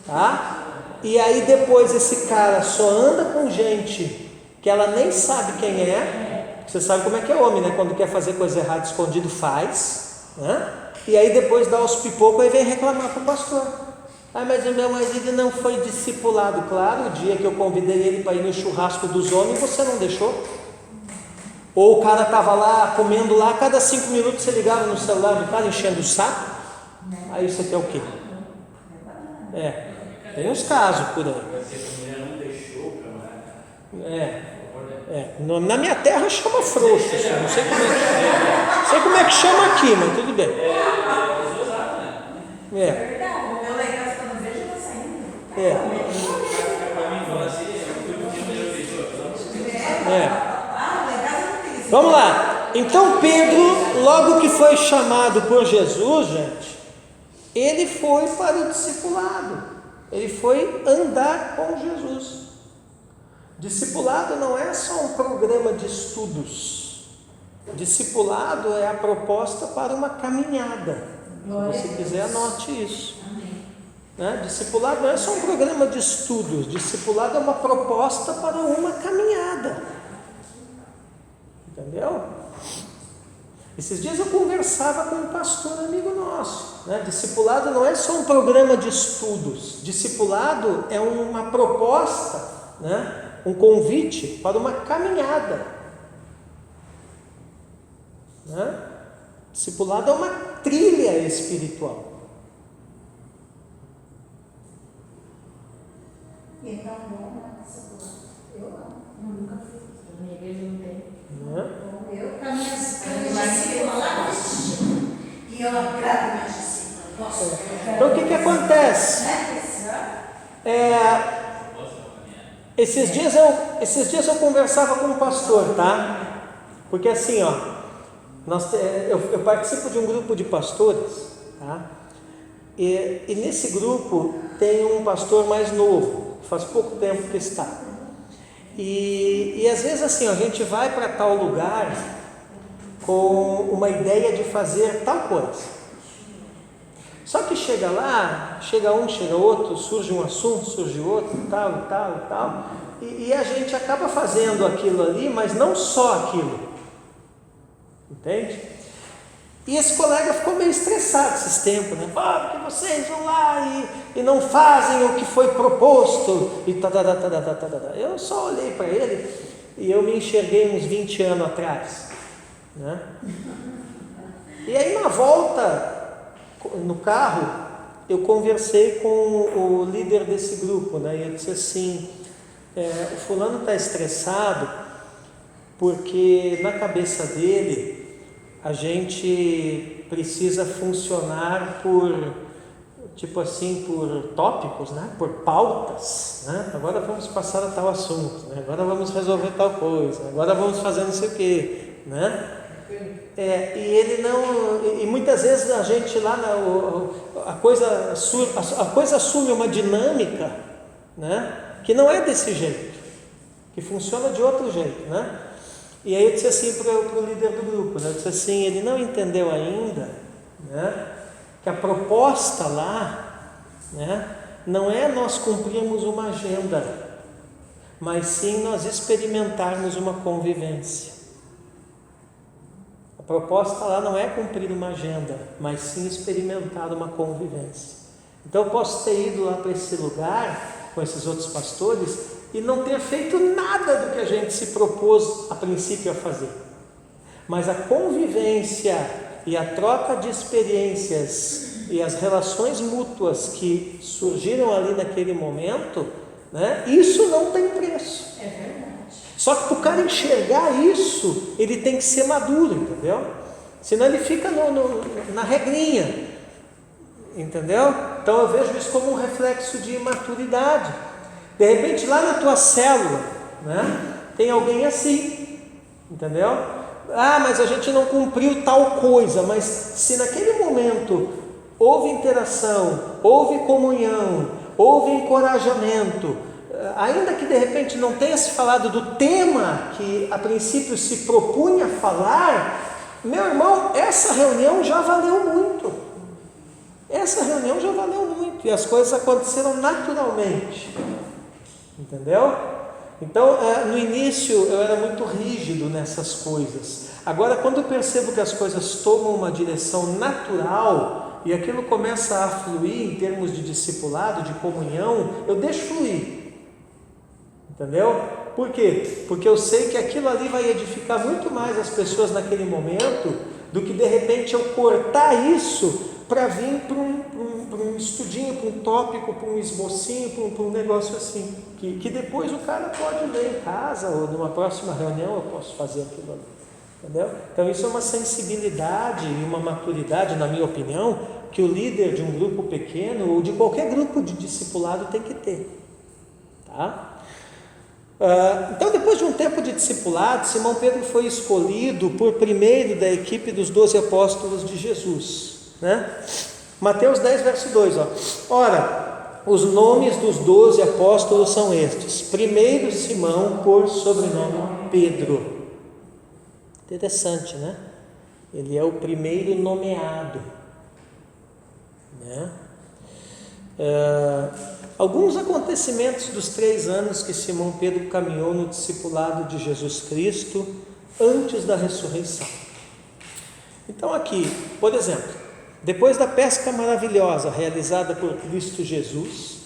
tá? E aí depois esse cara só anda com gente que ela nem sabe quem é. Você sabe como é que é homem, né? Quando quer fazer coisa errada escondido faz, né? E aí depois dá os pipocos e vem reclamar para o pastor. Mas o meu marido não foi discipulado. Claro, o dia que eu convidei ele para ir no churrasco dos homens, você não deixou? Ou o cara estava lá, comendo lá, a cada 5 minutos você ligava no celular do cara enchendo o saco? Aí você quer o quê? Tem uns casos por aí. Na minha terra chama frouxo, não sei como é que chama. Não sei como é que chama aqui, mas tudo bem. Vamos lá. Então Pedro, logo que foi chamado por Jesus, gente, ele foi para o discipulado. Ele foi andar com Jesus. Discipulado não é só um programa de estudos. Discipulado é a proposta para uma caminhada. Se você quiser, anote isso. Né? Discipulado não é só um programa de estudos. Discipulado é uma proposta para uma caminhada. Entendeu? Esses dias eu conversava com um pastor amigo nosso, né? Discipulado não é só um programa de estudos. Discipulado é uma proposta, né? Um convite para uma caminhada, né? Discipulado é uma trilha espiritual. Então, eu nunca fiz. Na minha igreja não tem. Eu caminho discípula lá e eu agrado minhas discípulas. Então o que acontece? Esses dias eu conversava com um pastor, tá? Porque assim, ó, eu participo de um grupo de pastores, tá? E nesse grupo tem um pastor mais novo, faz pouco tempo que está. E às vezes assim, a gente vai para tal lugar com uma ideia de fazer tal coisa. Só que chega lá, chega um, chega outro, surge um assunto, surge outro, tal. E a gente acaba fazendo aquilo ali, mas não só aquilo. Entende? E esse colega ficou meio estressado esses tempos, né? Porque vocês vão lá e não fazem o que foi proposto. E Eu só olhei para ele e eu me enxerguei uns 20 anos atrás, né? E aí na volta, no carro, eu conversei com o líder desse grupo, né? E eu disse assim, o fulano está estressado porque na cabeça dele a gente precisa funcionar por tópicos, né? Por pautas, né? Agora vamos passar a tal assunto, né? Agora vamos resolver tal coisa, agora vamos fazer não sei o quê, né? E ele não, e muitas vezes a gente lá a coisa assume uma dinâmica, né? Que não é desse jeito, que funciona de outro jeito, né? E aí eu disse assim para o líder do grupo, né? Eu disse assim, ele não entendeu ainda, né? Que a proposta lá, né? Não é nós cumprirmos uma agenda, mas sim nós experimentarmos uma convivência. A proposta lá não é cumprir uma agenda, mas sim experimentar uma convivência. Então eu posso ter ido lá para esse lugar com esses outros pastores e não ter feito nada do que a gente se propôs a princípio a fazer. Mas a convivência e a troca de experiências e as relações mútuas que surgiram ali naquele momento, né, isso não tem preço. É verdade. Só que para o cara enxergar isso, ele tem que ser maduro, entendeu? Senão ele fica na regrinha, entendeu? Então eu vejo isso como um reflexo de imaturidade. De repente lá na tua célula, né, tem alguém assim, entendeu? Mas a gente não cumpriu tal coisa. Mas se naquele momento houve interação, houve comunhão, houve encorajamento, ainda que de repente não tenha se falado do tema que a princípio se propunha falar, meu irmão, essa reunião já valeu muito. Essa reunião já valeu muito e as coisas aconteceram naturalmente, entendeu? Então, no início eu era muito rígido nessas coisas. Agora, quando eu percebo que as coisas tomam uma direção natural e aquilo começa a fluir em termos de discipulado, de comunhão, eu deixo fluir. Entendeu? Por quê? Porque eu sei que aquilo ali vai edificar muito mais as pessoas naquele momento do que de repente eu cortar isso para vir para um estudinho, para um tópico, para um esbocinho, para um negócio assim, que depois o cara pode ler em casa ou numa próxima reunião eu posso fazer aquilo ali, entendeu? Então isso é uma sensibilidade e uma maturidade, na minha opinião, que o líder de um grupo pequeno ou de qualquer grupo de discipulado tem que ter, tá? Então, depois de um tempo de discipulado, Simão Pedro foi escolhido por primeiro da equipe dos 12 apóstolos de Jesus, né? Mateus 10, verso 2, ó. Ora, os nomes dos 12 apóstolos são estes: primeiro Simão, por sobrenome Pedro. Interessante, né? Ele é o primeiro nomeado, né? Alguns acontecimentos dos 3 anos que Simão Pedro caminhou no discipulado de Jesus Cristo antes da ressurreição. Então aqui, por exemplo, depois da pesca maravilhosa realizada por Cristo Jesus,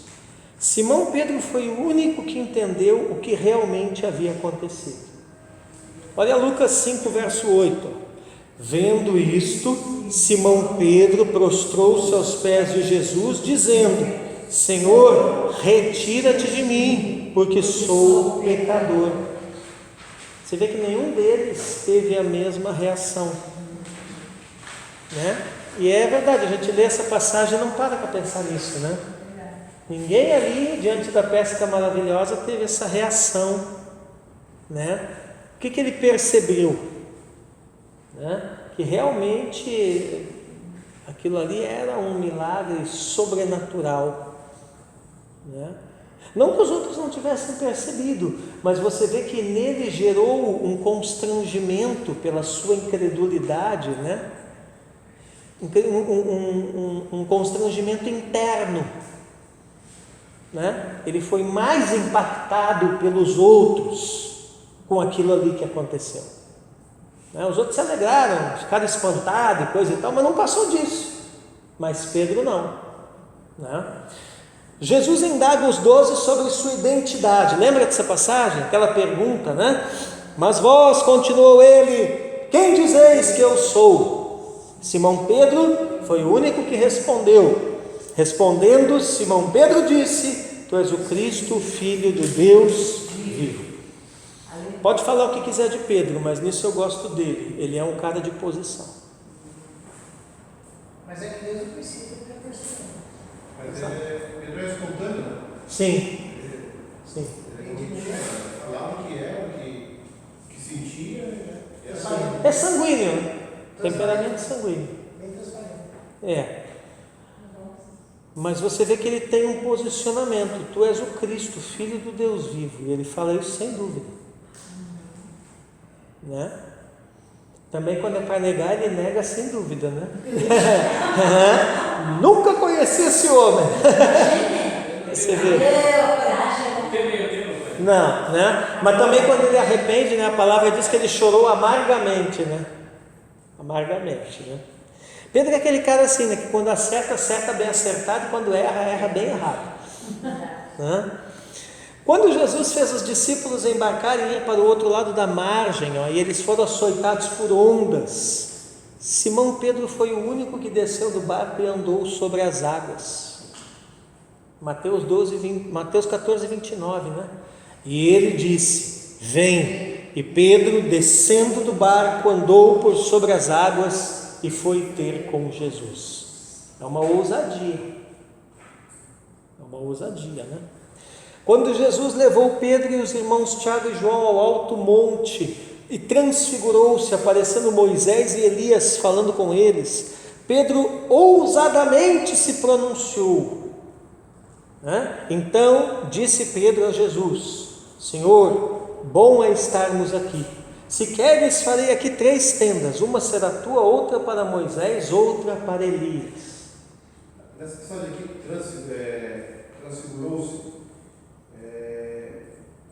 Simão Pedro foi o único que entendeu o que realmente havia acontecido. Olha Lucas 5, verso 8. Vendo isto, Simão Pedro prostrou-se aos pés de Jesus, dizendo: Senhor, retira-te de mim, porque sou pecador. Você vê que nenhum deles teve a mesma reação, né? E é verdade, a gente lê essa passagem e não para pensar nisso, né? Ninguém ali, diante da pesca maravilhosa, teve essa reação, né? O que ele percebeu? Né? Que realmente aquilo ali era um milagre sobrenatural, né? Não que os outros não tivessem percebido, mas você vê que nele gerou um constrangimento pela sua incredulidade, né? Um constrangimento interno, né? Ele foi mais impactado pelos outros com aquilo ali que aconteceu, né? Os outros se alegraram, ficaram espantados e coisa e tal, mas não passou disso. Mas Pedro não, né? Jesus indaga os 12 sobre sua identidade. Lembra dessa passagem? Aquela pergunta, né? Mas vós, continuou ele, quem dizeis que eu sou? Simão Pedro foi o único que respondeu. Respondendo, Simão Pedro disse: tu és o Cristo, o Filho do Deus vivo. Pode falar o que quiser de Pedro, mas nisso eu gosto dele. Ele é um cara de posição. Mas é que Deus não precisa de pessoa. Mas Pedro é espontâneo, né? Sim. Sim. Ele falava o que era, o que sentia, né? É sanguíneo, né? Temperamento sanguíneo. Bem transparente. É. Mas você vê que ele tem um posicionamento. Tu és o Cristo, Filho do Deus vivo. E ele fala isso sem dúvida, né? Também quando é para negar, ele nega sem dúvida, né? Nunca conheci esse homem. Você vê? Não, né? Mas também quando ele arrepende, né? A palavra diz que ele chorou amargamente, né? Amargamente, né? Pedro é aquele cara assim, né? Que quando acerta, acerta bem acertado, e quando erra, erra bem errado, né? Quando Jesus fez os discípulos embarcarem e ir para o outro lado da margem, ó, e eles foram açoitados por ondas, Simão Pedro foi o único que desceu do barco e andou sobre as águas. Mateus 14, 29, né? E ele disse: vem. E Pedro, descendo do barco, andou por sobre as águas e foi ter com Jesus. É uma ousadia. É uma ousadia, né? Quando Jesus levou Pedro e os irmãos Tiago e João ao alto monte e transfigurou-se, aparecendo Moisés e Elias falando com eles, Pedro ousadamente se pronunciou, né? Então disse Pedro a Jesus: Senhor, bom é estarmos aqui. Se queres, farei aqui 3 tendas, uma será tua, outra para Moisés, outra para Elias. Nessa passagem aqui, transfigurou-se,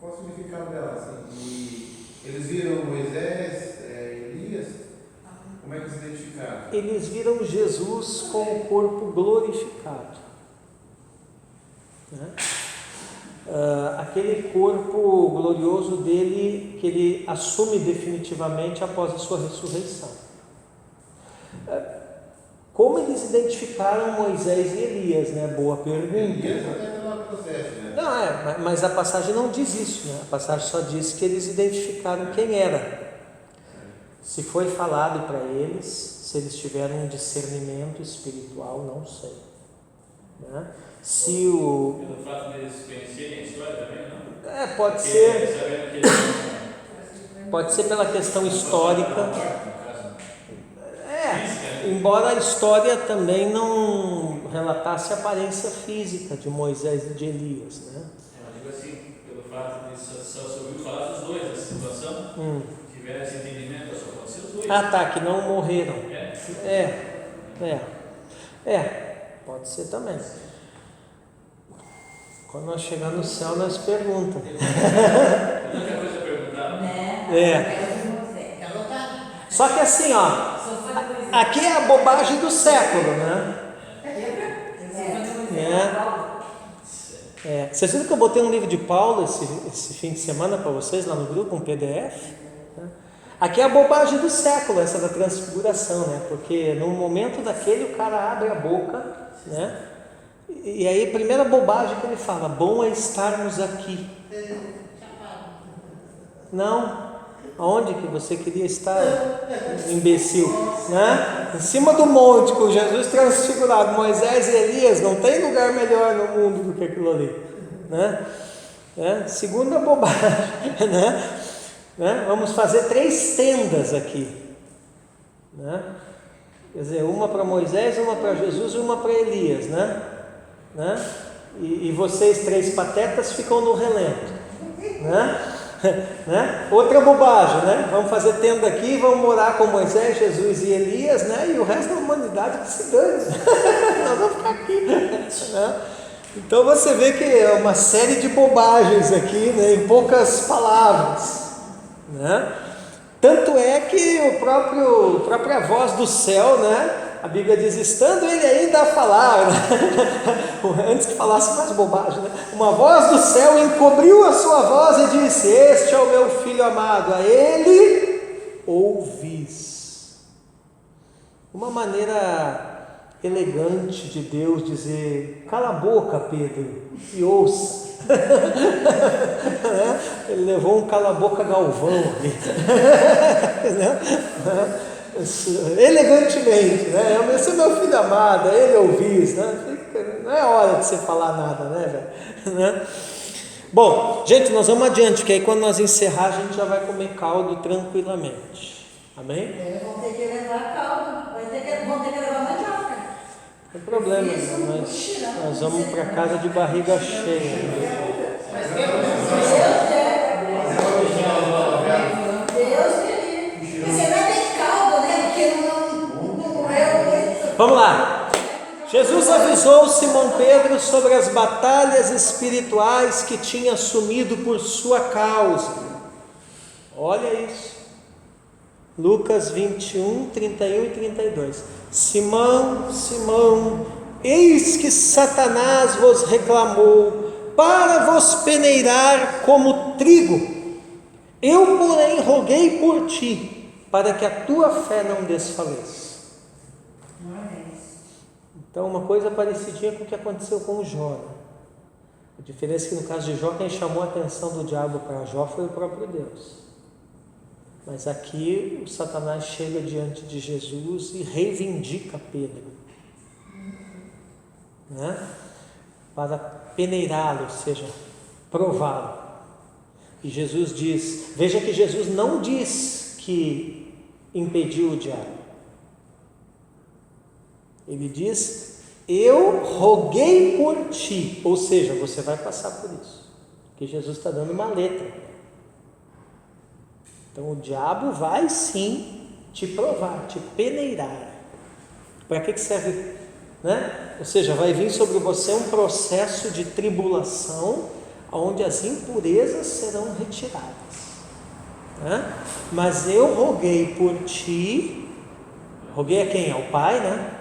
qual o significado dela? Assim? E eles viram Moisés, Elias, como é que se identificaram? Eles viram Jesus com o corpo glorificado, né? Aquele corpo glorioso dele, que ele assume definitivamente após a sua ressurreição. Como eles identificaram Moisés e Elias, né? Boa pergunta. Elias até pelo processo, né? Não, mas a passagem não diz isso, né? A passagem só diz que eles identificaram quem era. Se foi falado para eles, se eles tiveram um discernimento espiritual, não sei, né? Pelo fato deles conhecerem a história também, não? Pode ser. Pode ser pela questão histórica. Embora a história também não relatasse a aparência física de Moisés e de Elias, né? Eu digo assim, pelo fato de só se ouviu falar dos dois nessa situação, tiveram esse entendimento, só pode ser os dois. Que não morreram. Pode ser também. Quando nós chegar no céu, nós perguntamos. Tanta coisa a perguntar, né? Só que assim, ó, aqui é a bobagem do século, né? Vocês viram que eu botei um livro de Paulo esse fim de semana para vocês lá no grupo, um PDF? Aqui é a bobagem do século, essa da transfiguração, né? Porque no momento daquele o cara abre a boca, né? E aí a primeira bobagem que ele fala: bom é estarmos aqui. Não, Aonde que você queria estar, imbecil? Né? Em cima do monte, com Jesus transfigurado, Moisés e Elias, não tem lugar melhor no mundo do que aquilo ali. Né? Segunda bobagem. Né? Vamos fazer 3 tendas aqui. Né? Quer dizer, uma para Moisés, uma para Jesus e uma para Elias. Né? E vocês 3 patetas ficam no relento. Né? Outra bobagem, né? Vamos fazer tenda aqui, vamos morar com Moisés, Jesus e Elias, né? E o resto da humanidade que se dane. Nós vamos ficar aqui. Né? Então você vê que é uma série de bobagens aqui, né? Em poucas palavras. Né? Tanto é que a própria voz do céu, né? A Bíblia diz, estando ele ainda a falar, né? Antes que falasse mais bobagem, né? Uma voz do céu encobriu a sua voz e disse, este é o meu filho amado, a ele ouvis. Uma maneira elegante de Deus dizer, cala a boca, Pedro, e ouça. Ele levou um cala-boca Galvão ali. Elegantemente, né? Esse é meu filho amado, ele ouvis, né? Não é hora de você falar nada, né, velho? Né? Bom, gente, nós vamos adiante, porque aí quando nós encerrar a gente já vai comer caldo tranquilamente. Amém? Vão ter que levar caldo, vão ter que levar mandioca. Não tem problema, nós vamos para casa de barriga cheia. Vamos lá. Jesus avisou Simão Pedro sobre as batalhas espirituais que tinha assumido por sua causa. Olha isso. Lucas 21, 31 e 32. Simão, Simão, eis que Satanás vos reclamou para vos peneirar como trigo. Eu, porém, roguei por ti, para que a tua fé não desfaleça. Então, uma coisa parecidinha com o que aconteceu com o Jó. Né? A diferença é que no caso de Jó, quem chamou a atenção do diabo para Jó foi o próprio Deus. Mas aqui o Satanás chega diante de Jesus e reivindica Pedro, né? Para peneirá-lo, ou seja, prová-lo. E Jesus diz, veja que Jesus não diz que impediu o diabo. Ele diz, eu roguei por ti, ou seja, você vai passar por isso, porque Jesus está dando uma letra. Então o diabo vai sim te provar, te peneirar. Para que serve? Né? Ou seja, vai vir sobre você um processo de tribulação, onde as impurezas serão retiradas. Né? Mas eu roguei por ti, roguei a quem? Ao Pai, né?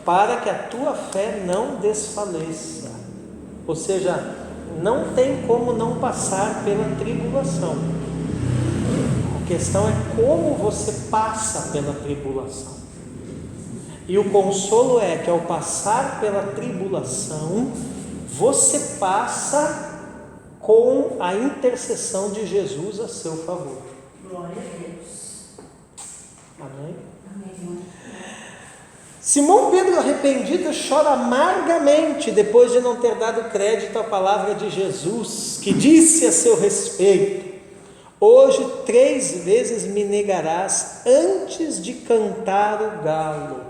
Para que a tua fé não desfaleça. Ou seja, não tem como não passar pela tribulação. A questão é como você passa pela tribulação. E o consolo é que ao passar pela tribulação, você passa com a intercessão de Jesus a seu favor. Glória a Deus. Amém? Amém. Simão Pedro, arrependido, chora amargamente depois de não ter dado crédito à palavra de Jesus, que disse a seu respeito: hoje 3 vezes me negarás antes de cantar o galo.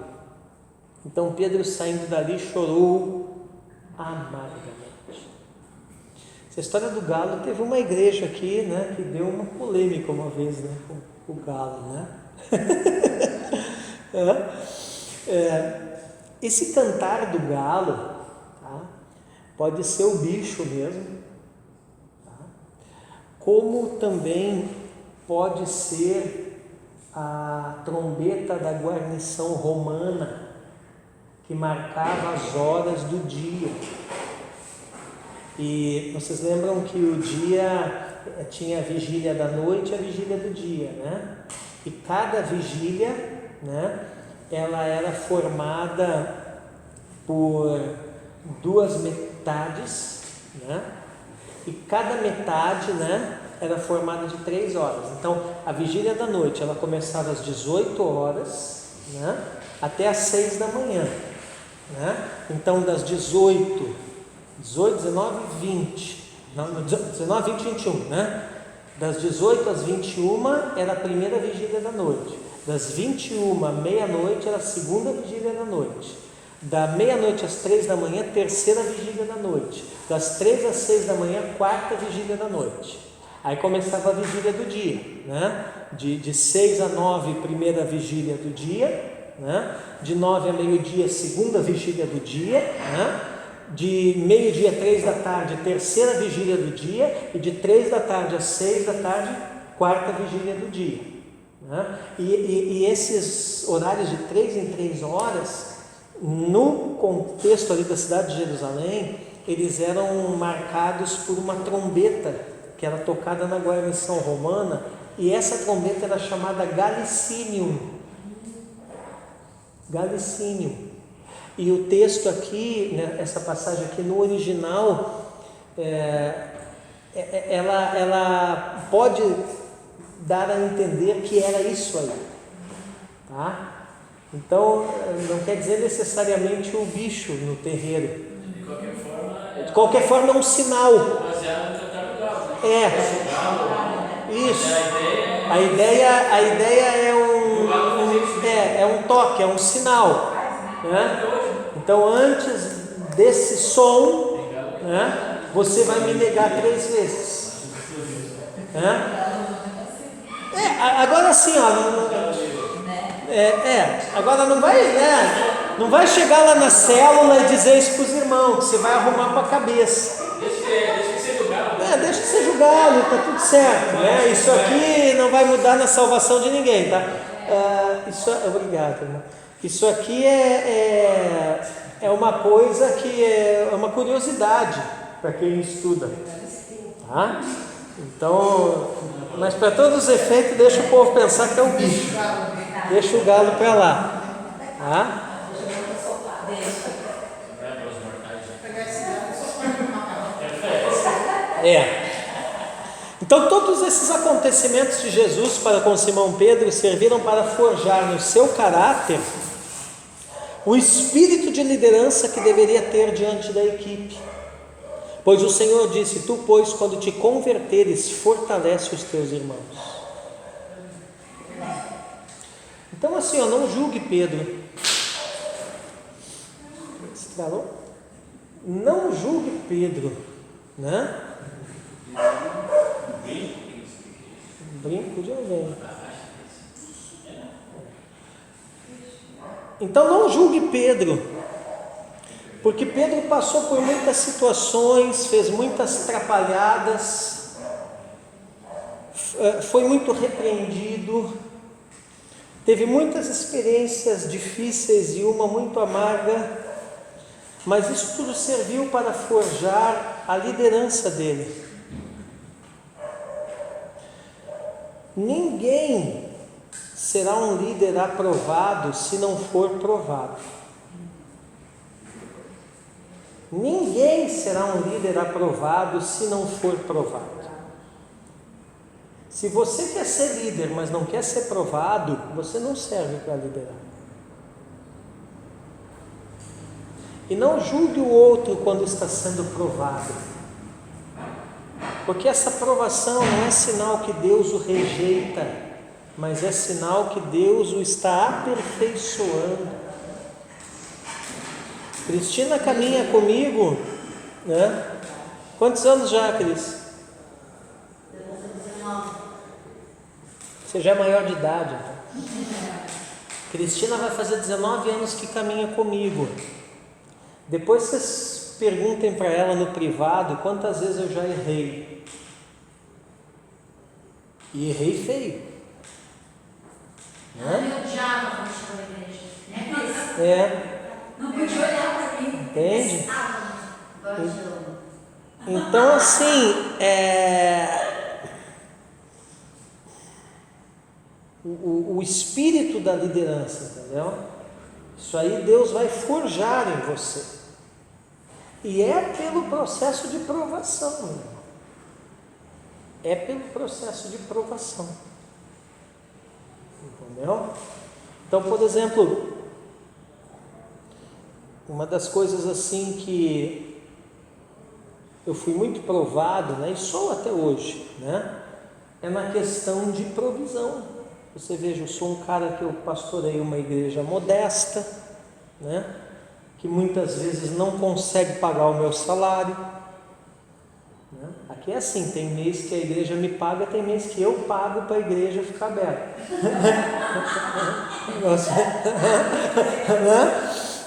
Então Pedro, saindo dali, chorou amargamente. Essa história do galo, teve uma igreja aqui, né, que deu uma polêmica uma vez, né, com o galo, né? Esse cantar do galo, tá, pode ser o bicho mesmo, tá, como também pode ser a trombeta da guarnição romana, que marcava as horas do dia. E vocês lembram que o dia tinha a vigília da noite e a vigília do dia, né? E cada vigília, né, ela era formada por 2 metades, né? E cada metade, né, era formada de 3 horas. Então, a vigília da noite, ela começava às 18 horas, né, até às 6 da manhã. Né? Então, das 18, 19 e 20, não, 19, 20 e 21, né? Das 18 às 21 era a primeira vigília da noite. Das 21 à meia-noite era a segunda vigília da noite. Da meia-noite às 3 da manhã, terceira vigília da noite. Das 3 às 6 da manhã, quarta vigília da noite. Aí começava a vigília do dia, né? De 6 a 9, primeira vigília do dia, né? De 9 a meio-dia, segunda vigília do dia, né? De meio-dia a 3 da tarde, terceira vigília do dia, e de 3 da tarde às 6 da tarde, quarta vigília do dia, né? E esses horários de 3 em 3 horas, no contexto ali da cidade de Jerusalém, eles eram marcados por uma trombeta que era tocada na guarnição romana, e essa trombeta era chamada Galicinium. Galicinium. E o texto aqui, né, essa passagem aqui no original, ela pode dar a entender que era isso aí, tá? Então, não quer dizer necessariamente o bicho no terreiro. De qualquer forma é um sinal. Baseado no cantar do galo, né? Isso. A ideia é um toque, é um sinal, né? Então, antes desse som, né, você vai me negar 3 vezes. Né? Agora sim, ó. Agora não vai, né? Não vai chegar lá na célula e dizer isso para os irmãos, que você vai arrumar para a cabeça. Deixa que seja o galo. Deixa que seja o galo, tá tudo certo, né? Isso aqui não vai mudar na salvação de ninguém, tá? Obrigado, irmão. Isso aqui é uma coisa que é uma curiosidade para quem estuda, tá? Então, mas para todos os efeitos, deixa o povo pensar que é o bicho. Deixa o galo para lá, tá? Então, todos esses acontecimentos de Jesus para com Simão Pedro serviram para forjar no seu caráter o espírito de liderança que deveria ter diante da equipe. Pois o Senhor disse: tu, pois, quando te converteres, fortalece os teus irmãos. Então, assim, não julgue Pedro. Não julgue Pedro, né? Brinco de alguém. Então não julgue Pedro, porque Pedro passou por muitas situações, fez muitas atrapalhadas, foi muito repreendido, teve muitas experiências difíceis e uma muito amarga, mas isso tudo serviu para forjar a liderança dele. Ninguém será um líder aprovado se não for provado. Ninguém será um líder aprovado se não for provado. Se você quer ser líder, mas não quer ser provado, você não serve para liderar. E não julgue o outro quando está sendo provado, porque essa provação não é sinal que Deus o rejeita, mas é sinal que Deus o está aperfeiçoando. Cristina caminha comigo, né? Quantos anos já, Cris? Você já é maior de idade, então. Cristina vai fazer 19 anos que caminha comigo. Depois vocês perguntem para ela no privado quantas vezes eu já errei. E errei feio. Eu odiava quando chegou na igreja. Não podia olhar para mim. Entende? Então, assim, o espírito da liderança, entendeu? Isso aí Deus vai forjar em você. E é pelo processo de provação, é pelo processo de provação. Entendeu? Então, por exemplo, uma das coisas assim que eu fui muito provado, né, e sou até hoje, né, é na questão de provisão. Você veja, eu sou um cara que eu pastorei uma igreja modesta, né, que muitas vezes não consegue pagar o meu salário, né? Aqui é assim, tem mês que a igreja me paga, tem mês que eu pago para a igreja ficar aberta.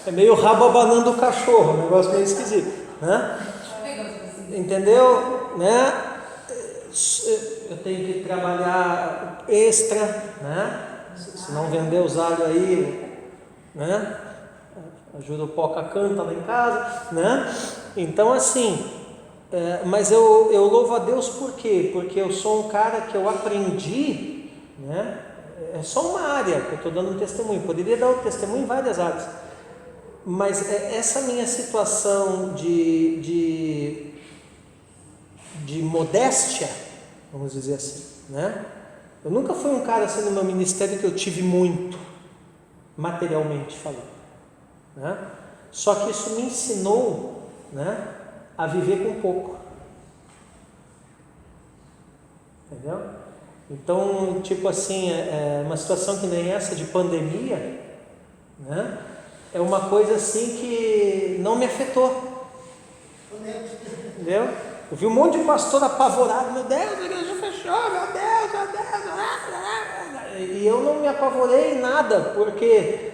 É meio rabo abanando o cachorro, um negócio meio esquisito, né? Entendeu? Né? Eu tenho que trabalhar extra, né? Se não vender os alhos aí, né? Ajuda o Poca canta lá em casa, né? Então assim, mas eu louvo a Deus por quê? Porque eu sou um cara que eu aprendi, né? É só uma área que eu estou dando um testemunho, poderia dar um testemunho em várias áreas, mas essa minha situação de modéstia, vamos dizer assim, né? Eu nunca fui um cara assim no meu ministério que eu tive muito, materialmente falando, né? Só que isso me ensinou, né, a viver com pouco, entendeu? Então, tipo assim, uma situação que nem essa de pandemia, né, é uma coisa assim que não me afetou, entendeu? Eu vi um monte de pastor apavorado, meu Deus, a igreja fechou, meu Deus, e eu não me apavorei em nada, porque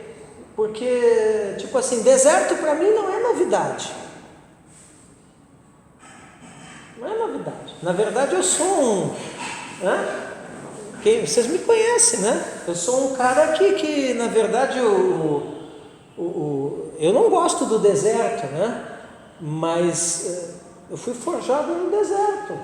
tipo assim, deserto para mim não é novidade. Não é novidade. Na verdade eu sou vocês me conhecem, né? Eu sou um cara que na verdade eu não gosto do deserto, né? Mas eu fui forjado no deserto,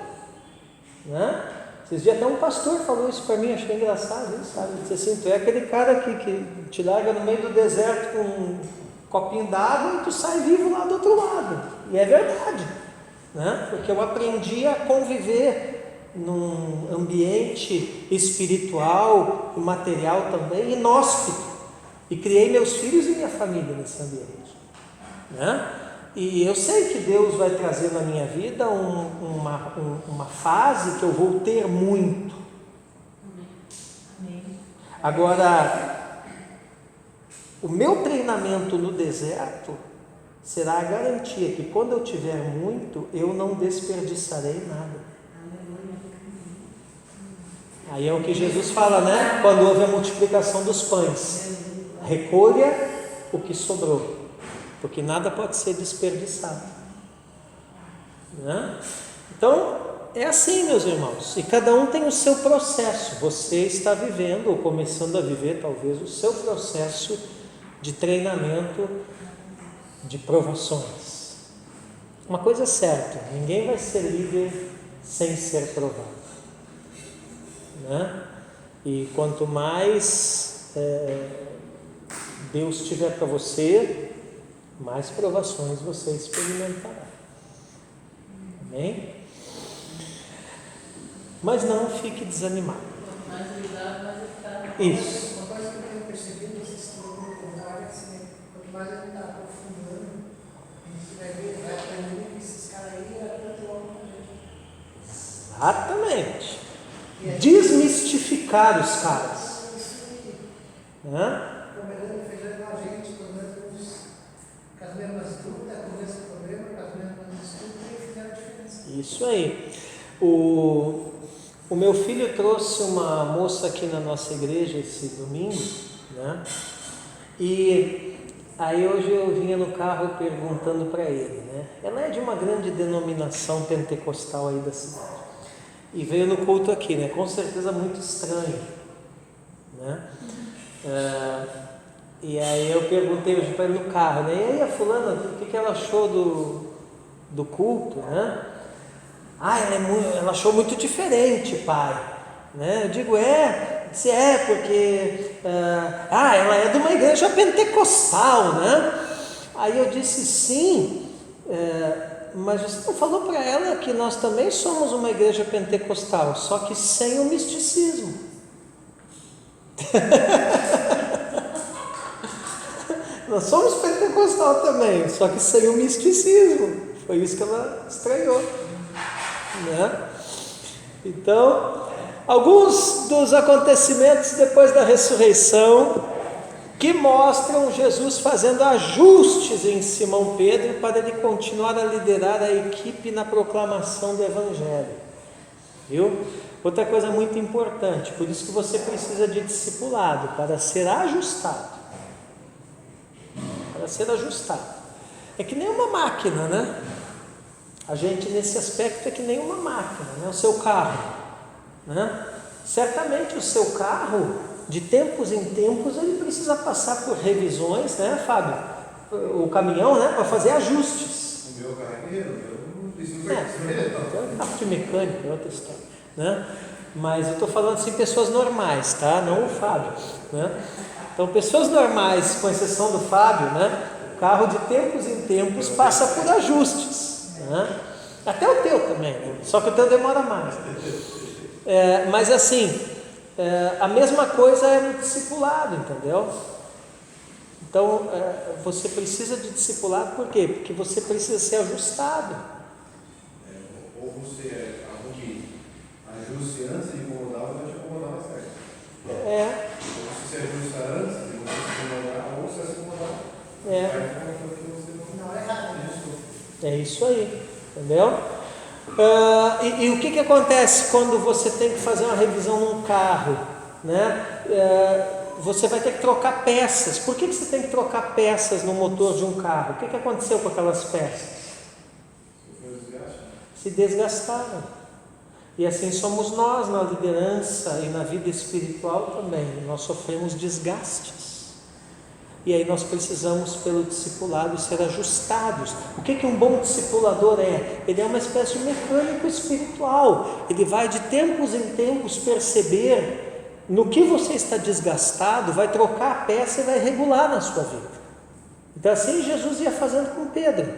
né? Esses dias até um pastor falou isso para mim, achei engraçado isso, sabe? Ele disse assim, tu é aquele cara que te larga no meio do deserto com um copinho d'água e tu sai vivo lá do outro lado. E é verdade, né? Porque eu aprendi a conviver num ambiente espiritual e material também, inóspito, e criei meus filhos e minha família nesse ambiente, né? E eu sei que Deus vai trazer na minha vida uma fase que eu vou ter muito. Agora, o meu treinamento no deserto será a garantia que quando eu tiver muito, eu não desperdiçarei nada. Aí é o que Jesus fala, né? Quando houve a multiplicação dos pães, recolha o que sobrou, porque nada pode ser desperdiçado, né? Então, é assim, meus irmãos, e cada um tem o seu processo. Você está vivendo, ou começando a viver, talvez, o seu processo de treinamento, de provações. Uma coisa é certa, ninguém vai ser líder sem ser provado, né? E quanto mais Deus tiver para você, mais provações você experimentará. Amém? Mas não fique desanimado. Isso. Uma coisa que eu tenho percebido nesses grupos agora é assim, quanto mais a gente está aprofundando, a gente vai ver, vai aprender que esses caras aí é tanto homem como Exatamente. Desmistificar os caras. Trabalhando, feijão com a gente, com as mesmas dúvidas, com o mesmo problema, com as mesmas estudos, e fizeram a diferença. Isso aí. O meu filho trouxe uma moça aqui na nossa igreja esse domingo, né? E aí hoje eu vinha no carro perguntando para ele, né? Ela é de uma grande denominação pentecostal aí da cidade. E veio no culto aqui, né? Com certeza muito estranho, né? E aí eu perguntei hoje para ele no carro, né? E aí a fulana, o que ela achou do culto, né? Ela achou muito diferente, pai, né? Eu digo, porque ela é de uma igreja pentecostal, né? Aí eu disse, sim, mas você não falou para ela que nós também somos uma igreja pentecostal, só que sem o misticismo. Nós somos pentecostal também, só que sem o misticismo. Foi isso que ela estranhou, né? Então, alguns dos acontecimentos depois da ressurreição que mostram Jesus fazendo ajustes em Simão Pedro para ele continuar a liderar a equipe na proclamação do Evangelho. Viu? Outra coisa muito importante, por isso que você precisa de discipulado, para ser ajustado. Para ser ajustado. É que nem uma máquina, né? A gente nesse aspecto é que nem uma máquina, né? O seu carro, né? Certamente o seu carro, de tempos em tempos, ele precisa passar por revisões, né, Fábio? O caminhão, né, para fazer ajustes. O meu carreiro, eu preciso um carro de mecânico, é outra história, né? Mas eu estou falando assim, pessoas normais, tá? Não o Fábio, né? Então, pessoas normais, com exceção do Fábio, né? O carro de tempos em tempos passa por ajustes, né? Até o teu também, né? Só que o teu demora mais. Mas assim, a mesma coisa é no discipulado, entendeu? Então, você precisa de discipulado, por quê? Porque você precisa ser ajustado. Ou você é algo que ajuste antes de incomodar, ou vai te incomodar mais tarde. Ou você se ajusta antes de você se incomodar, ou você vai se incomodar. Não é errado. É isso aí, entendeu? E o que acontece quando você tem que fazer uma revisão num carro, né? Você vai ter que trocar peças. Por que você tem que trocar peças no motor de um carro? O que aconteceu com aquelas peças? Se desgastaram. E assim somos nós na liderança e na vida espiritual também. Nós sofremos desgastes. E aí nós precisamos, pelo discipulado, ser ajustados. O que um bom discipulador é? Ele é uma espécie de mecânico espiritual. Ele vai de tempos em tempos perceber no que você está desgastado, vai trocar a peça e vai regular na sua vida. Então assim Jesus ia fazendo com Pedro,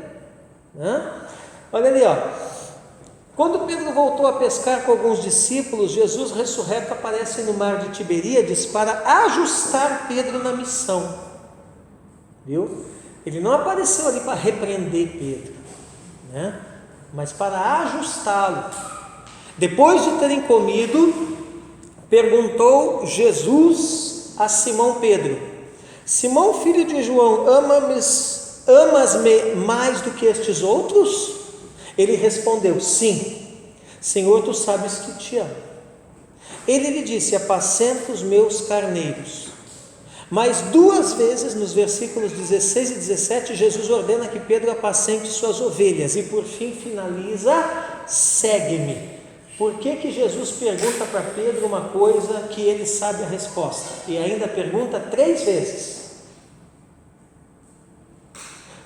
né? Olha ali, ó. Quando Pedro voltou a pescar com alguns discípulos, Jesus ressurreto aparece no mar de Tiberíades para ajustar Pedro na missão. Viu? Ele não apareceu ali para repreender Pedro, né? Mas para ajustá-lo. Depois de terem comido, perguntou Jesus a Simão Pedro: Simão, filho de João, amas-me mais do que estes outros? Ele respondeu: sim, Senhor, tu sabes que te amo. Ele lhe disse: apacenta os meus carneiros. Mas 2 vezes, nos versículos 16 e 17, Jesus ordena que Pedro apacente suas ovelhas. E por fim finaliza: segue-me. Por que Jesus pergunta para Pedro uma coisa que ele sabe a resposta? E ainda pergunta 3 vezes.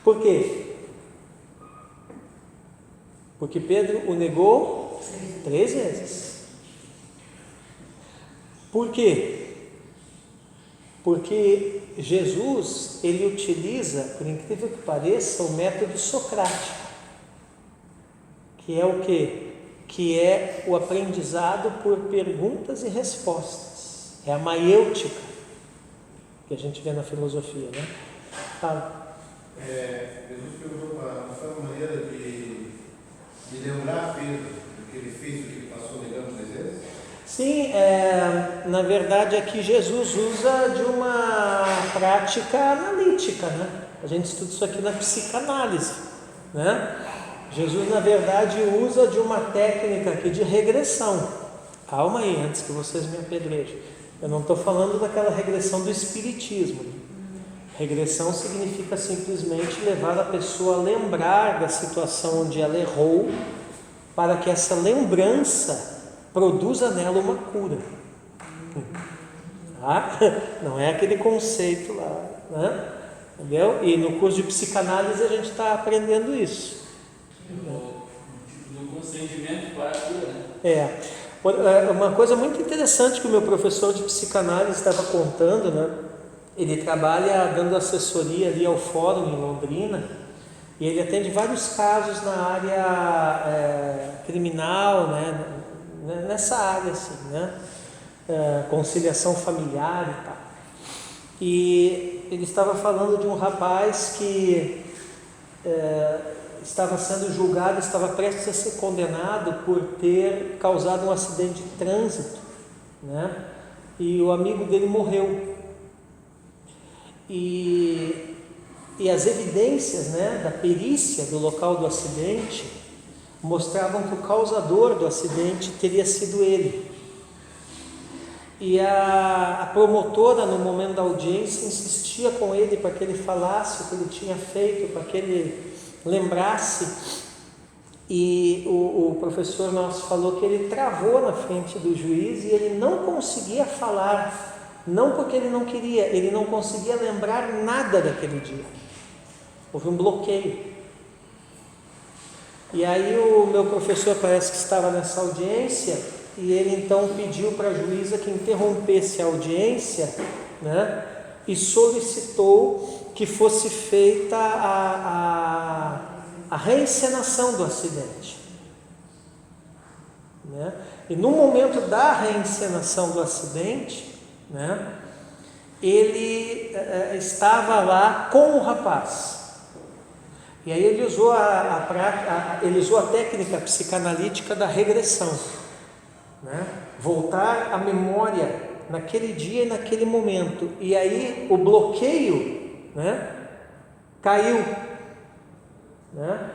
Por quê? Porque Pedro o negou 3 vezes. Por quê? Porque Jesus, ele utiliza, por incrível que pareça, o método socrático, que é o quê? Que é o aprendizado por perguntas e respostas. É a maiêutica que a gente vê na filosofia, né? Jesus perguntou para uma maneira de lembrar Pedro do que ele fez, do que ele passou negando 3 vezes? Sim, na verdade aqui Jesus usa de uma prática analítica, né? A gente estuda isso aqui na psicanálise, né? Jesus na verdade usa de uma técnica aqui de regressão. Calma aí, antes que vocês me apedrejem. Eu não estou falando daquela regressão do espiritismo. Regressão significa simplesmente levar a pessoa a lembrar da situação onde ela errou, para que essa lembrança produza nela uma cura. Tá? Não é aquele conceito lá, né? Entendeu? E no curso de psicanálise a gente está aprendendo isso. No consentimento para a cura, né? Uma coisa muito interessante que o meu professor de psicanálise estava contando, né? Ele trabalha dando assessoria ali ao fórum em Londrina, E ele atende vários casos na área criminal, né? Nessa área assim, né? Conciliação familiar e tal. E ele estava falando de um rapaz que estava sendo julgado, estava prestes a ser condenado por ter causado um acidente de trânsito, né? E o amigo dele morreu. E as evidências, né, da perícia do local do acidente mostravam que o causador do acidente teria sido ele. E a promotora, no momento da audiência, insistia com ele para que ele falasse o que ele tinha feito, para que ele lembrasse. E o professor nosso falou que ele travou na frente do juiz e ele não conseguia falar. Não porque ele não queria, ele não conseguia lembrar nada daquele dia. Houve um bloqueio. E aí o meu professor parece que estava nessa audiência e ele então pediu para a juíza que interrompesse a audiência, né, e solicitou que fosse feita a reencenação do acidente. Né? E no momento da reencenação do acidente, né, ele estava lá com o rapaz. E aí ele usou ele usou a técnica psicanalítica da regressão, né? Voltar a memória naquele dia e naquele momento. E aí o bloqueio, né, caiu, né?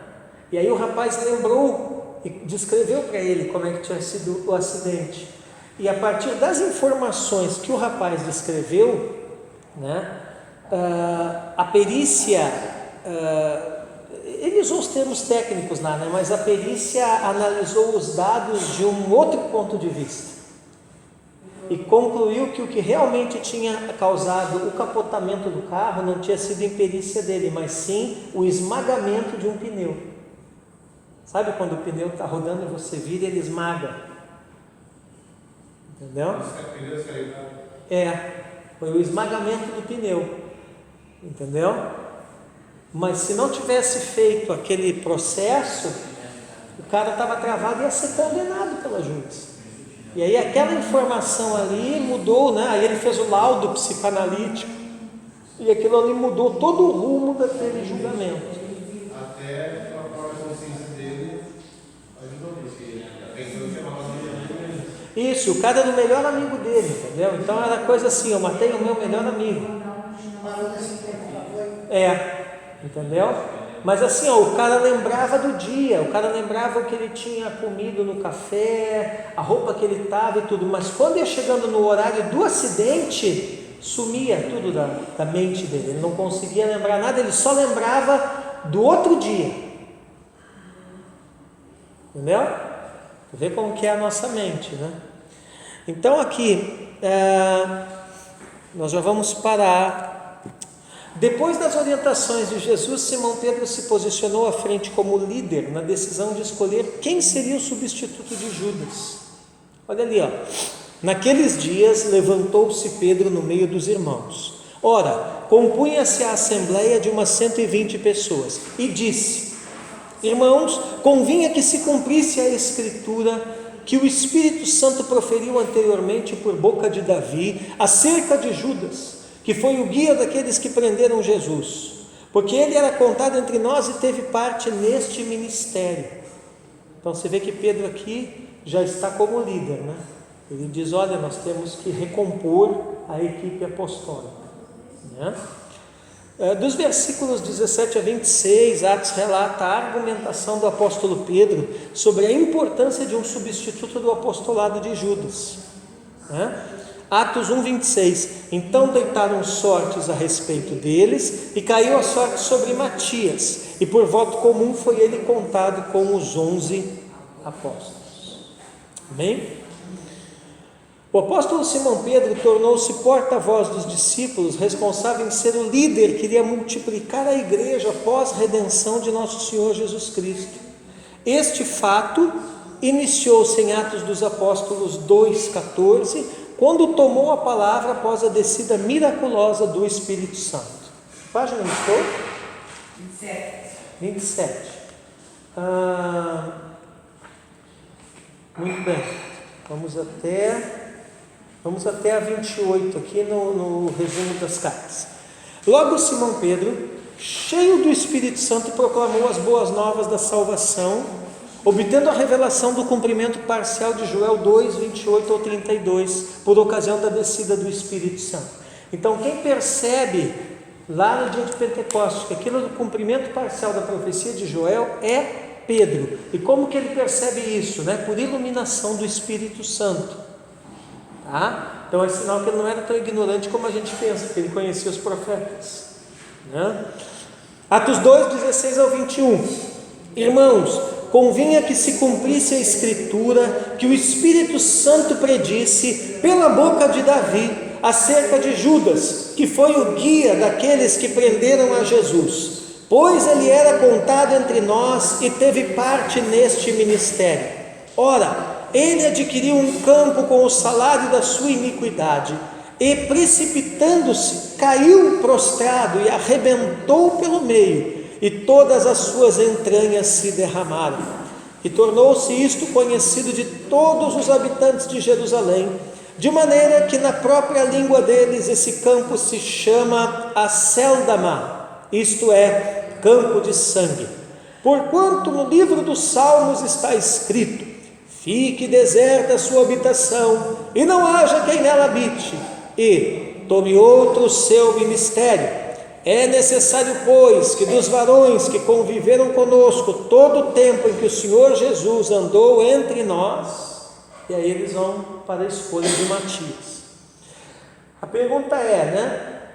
E aí o rapaz lembrou e descreveu para ele como é que tinha sido o acidente. E a partir das informações que o rapaz descreveu, né, a perícia, ele usou os termos técnicos lá, né, mas a perícia analisou os dados de um outro ponto de vista e concluiu que o que realmente tinha causado o capotamento do carro não tinha sido imperícia dele, mas sim o esmagamento de um pneu. Sabe quando o pneu está rodando e você vira e ele esmaga? Entendeu? Foi o esmagamento do pneu. Entendeu? Mas se não tivesse feito aquele processo, o cara estava travado e ia ser condenado pela juíza. E aí aquela informação ali mudou, né? Aí ele fez o laudo psicanalítico e aquilo ali mudou todo o rumo daquele julgamento. Até a própria consciência dele ajudou nisso. A pessoa chamava de Isso, o cara era o melhor amigo dele, entendeu? Então era coisa assim, eu matei o meu melhor amigo. Entendeu? Mas assim, o cara lembrava do dia, o cara lembrava o que ele tinha comido no café, a roupa que ele estava e tudo, mas quando ia chegando no horário do acidente, sumia tudo da mente dele, ele não conseguia lembrar nada, ele só lembrava do outro dia. Entendeu? Vê como que é a nossa mente, né? Então aqui, nós já vamos parar. Depois das orientações de Jesus, Simão Pedro se posicionou à frente como líder na decisão de escolher quem seria o substituto de Judas. Olha ali, ó. Naqueles dias levantou-se Pedro no meio dos irmãos. Ora, compunha-se a assembleia de umas 120 pessoas e disse: Irmãos, convinha que se cumprisse a escritura que o Espírito Santo proferiu anteriormente por boca de Davi acerca de Judas, que foi o guia daqueles que prenderam Jesus, porque ele era contado entre nós e teve parte neste ministério. Então você vê que Pedro aqui já está como líder, né? Ele diz: olha, nós temos que recompor a equipe apostólica, né? Dos versículos 17 a 26, Atos relata a argumentação do apóstolo Pedro sobre a importância de um substituto do apostolado de Judas, né? Atos 1:26, então deitaram sortes a respeito deles, e caiu a sorte sobre Matias, e por voto comum foi ele contado com os 11 apóstolos. Amém? O apóstolo Simão Pedro tornou-se porta-voz dos discípulos, responsável em ser o líder que iria multiplicar a igreja após a redenção de nosso Senhor Jesus Cristo. Este fato iniciou-se em Atos dos Apóstolos 2:14, quando tomou a palavra após a descida miraculosa do Espírito Santo. Página estou? 27. Muito bem. Vamos até a 28 aqui no resumo das cartas. Logo Simão Pedro, cheio do Espírito Santo, proclamou as boas novas da salvação, obtendo a revelação do cumprimento parcial de Joel 2, 28 ao 32, por ocasião da descida do Espírito Santo. Então, quem percebe lá no dia de Pentecostes que aquilo do cumprimento parcial da profecia de Joel é Pedro. E como que ele percebe isso? Por iluminação do Espírito Santo. Tá? Então é sinal que ele não era tão ignorante como a gente pensa, que ele conhecia os profetas. Atos 2, 16 ao 21. Irmãos, convinha que se cumprisse a Escritura que o Espírito Santo predisse pela boca de Davi acerca de Judas, que foi o guia daqueles que prenderam a Jesus, pois ele era contado entre nós e teve parte neste ministério. Ora, ele adquiriu um campo com o salário da sua iniquidade, e precipitando-se, caiu prostrado e arrebentou pelo meio, e todas as suas entranhas se derramaram. E tornou-se isto conhecido de todos os habitantes de Jerusalém, de maneira que na própria língua deles esse campo se chama Aceldama, isto é, campo de sangue. Porquanto no livro dos Salmos está escrito: fique deserta a sua habitação, e não haja quem nela habite, e tome outro o seu ministério. É necessário, pois, que dos varões que conviveram conosco todo o tempo em que o Senhor Jesus andou entre nós. E aí eles vão para a escolha de Matias. A pergunta é,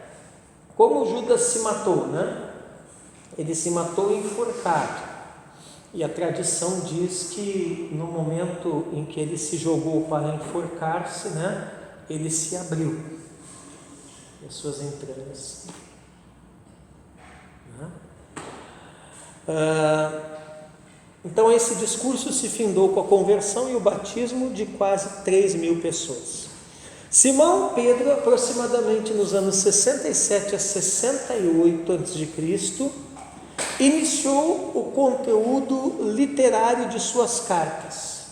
como Judas se matou? Ele se matou enforcado. E a tradição diz que no momento em que ele se jogou para enforcar-se, ele se abriu, as suas entranhas. Então esse discurso se findou com a conversão e o batismo de quase 3.000 pessoas. Simão Pedro, aproximadamente nos anos 67 a 68 a.C., iniciou o conteúdo literário de suas cartas.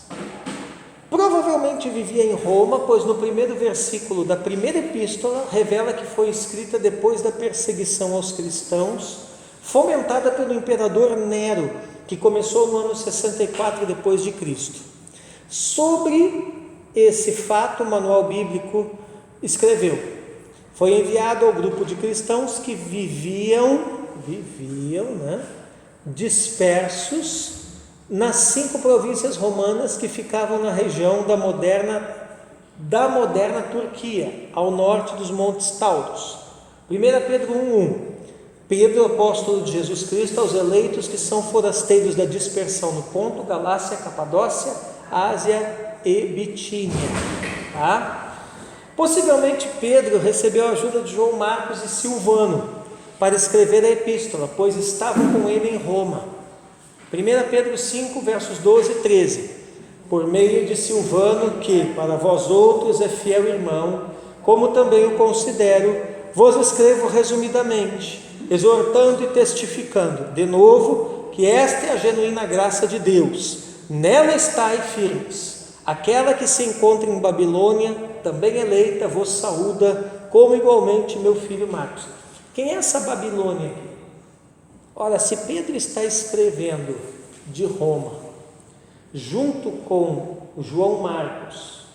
Provavelmente vivia em Roma, pois no primeiro versículo da primeira epístola revela que foi escrita depois da perseguição aos cristãos, fomentada pelo imperador Nero, que começou no ano 64 depois de Cristo. Sobre esse fato, o Manual Bíblico escreveu: foi enviado ao grupo de cristãos que viviam dispersos nas 5 províncias romanas que ficavam na região da moderna Turquia, ao norte dos Montes Tauros. 1 Pedro 1:1. Pedro, apóstolo de Jesus Cristo, aos eleitos que são forasteiros da dispersão no Ponto, Galácia, Capadócia, Ásia e Bitínia. Possivelmente Pedro recebeu a ajuda de João Marcos e Silvano para escrever a epístola, pois estavam com ele em Roma. 1 Pedro 5, versos 12 e 13. Por meio de Silvano, que para vós outros é fiel irmão, como também o considero, vos escrevo resumidamente, exortando e testificando, de novo, que esta é a genuína graça de Deus. Nela estai firmes. Aquela que se encontra em Babilônia, também eleita, vos saúda, como igualmente meu filho Marcos. Quem é essa Babilônia aqui? Ora, se Pedro está escrevendo de Roma, junto com o João Marcos,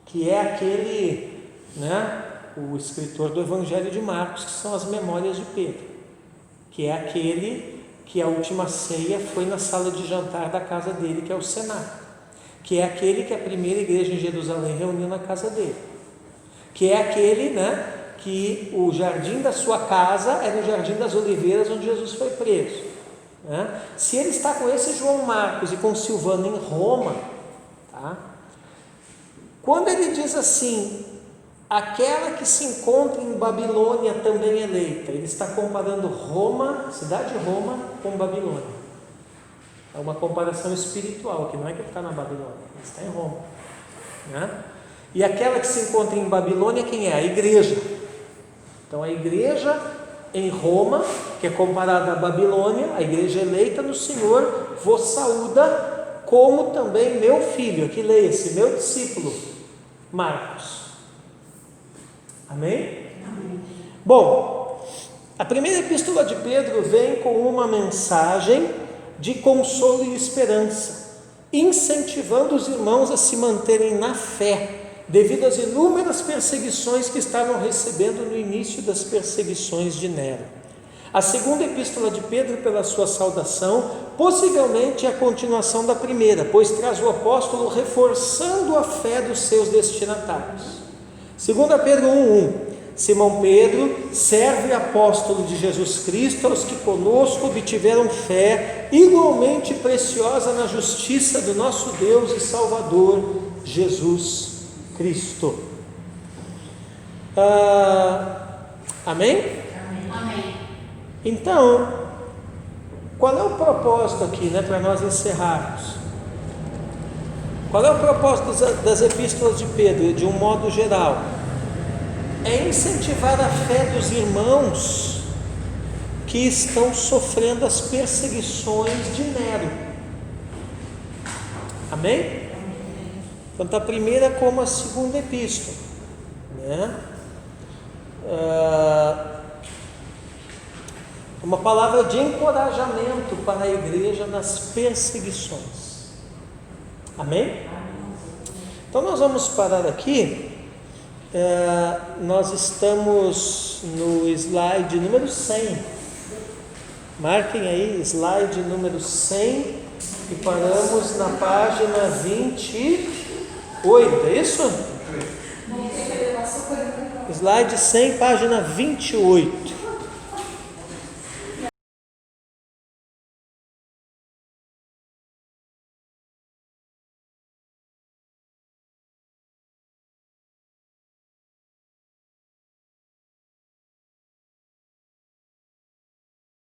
que é aquele, o escritor do Evangelho de Marcos, que são as memórias de Pedro, que é aquele que a última ceia foi na sala de jantar da casa dele, que é o cenáculo, que é aquele que a primeira igreja em Jerusalém reuniu na casa dele, que é aquele, que o jardim da sua casa era o Jardim das Oliveiras, onde Jesus foi preso. Se ele está com esse João Marcos e com Silvano em Roma, quando ele diz assim, aquela que se encontra em Babilônia também eleita, ele está comparando Roma, cidade de Roma, com Babilônia. É uma comparação espiritual, que não é que ele está na Babilônia, ele está em Roma. E aquela que se encontra em Babilônia, quem é? A igreja. Então a igreja em Roma, que é comparada à Babilônia, a igreja eleita no Senhor, vos saúda, como também meu filho, aqui leia-se, meu discípulo, Marcos. Amém? Amém. Bom, a primeira epístola de Pedro vem com uma mensagem de consolo e esperança, incentivando os irmãos a se manterem na fé, devido às inúmeras perseguições que estavam recebendo no início das perseguições de Nero. A segunda epístola de Pedro, pela sua saudação, possivelmente é a continuação da primeira, pois traz o apóstolo reforçando a fé dos seus destinatários. 2 Pedro 1:1, Simão Pedro, servo e apóstolo de Jesus Cristo, aos que conosco obtiveram fé igualmente preciosa na justiça do nosso Deus e Salvador, Jesus Cristo. Amém? Amém. Então, qual é o propósito aqui, para nós encerrarmos? Qual é o propósito das epístolas de Pedro, de um modo geral? É incentivar a fé dos irmãos que estão sofrendo as perseguições de Nero. Amém? Tanto a primeira como a segunda epístola, uma palavra de encorajamento para a igreja nas perseguições. Amém? Então nós vamos parar aqui. Nós estamos no slide número 100. Marquem aí, slide número 100, e paramos na página 28, é isso? Slide 100, página 28.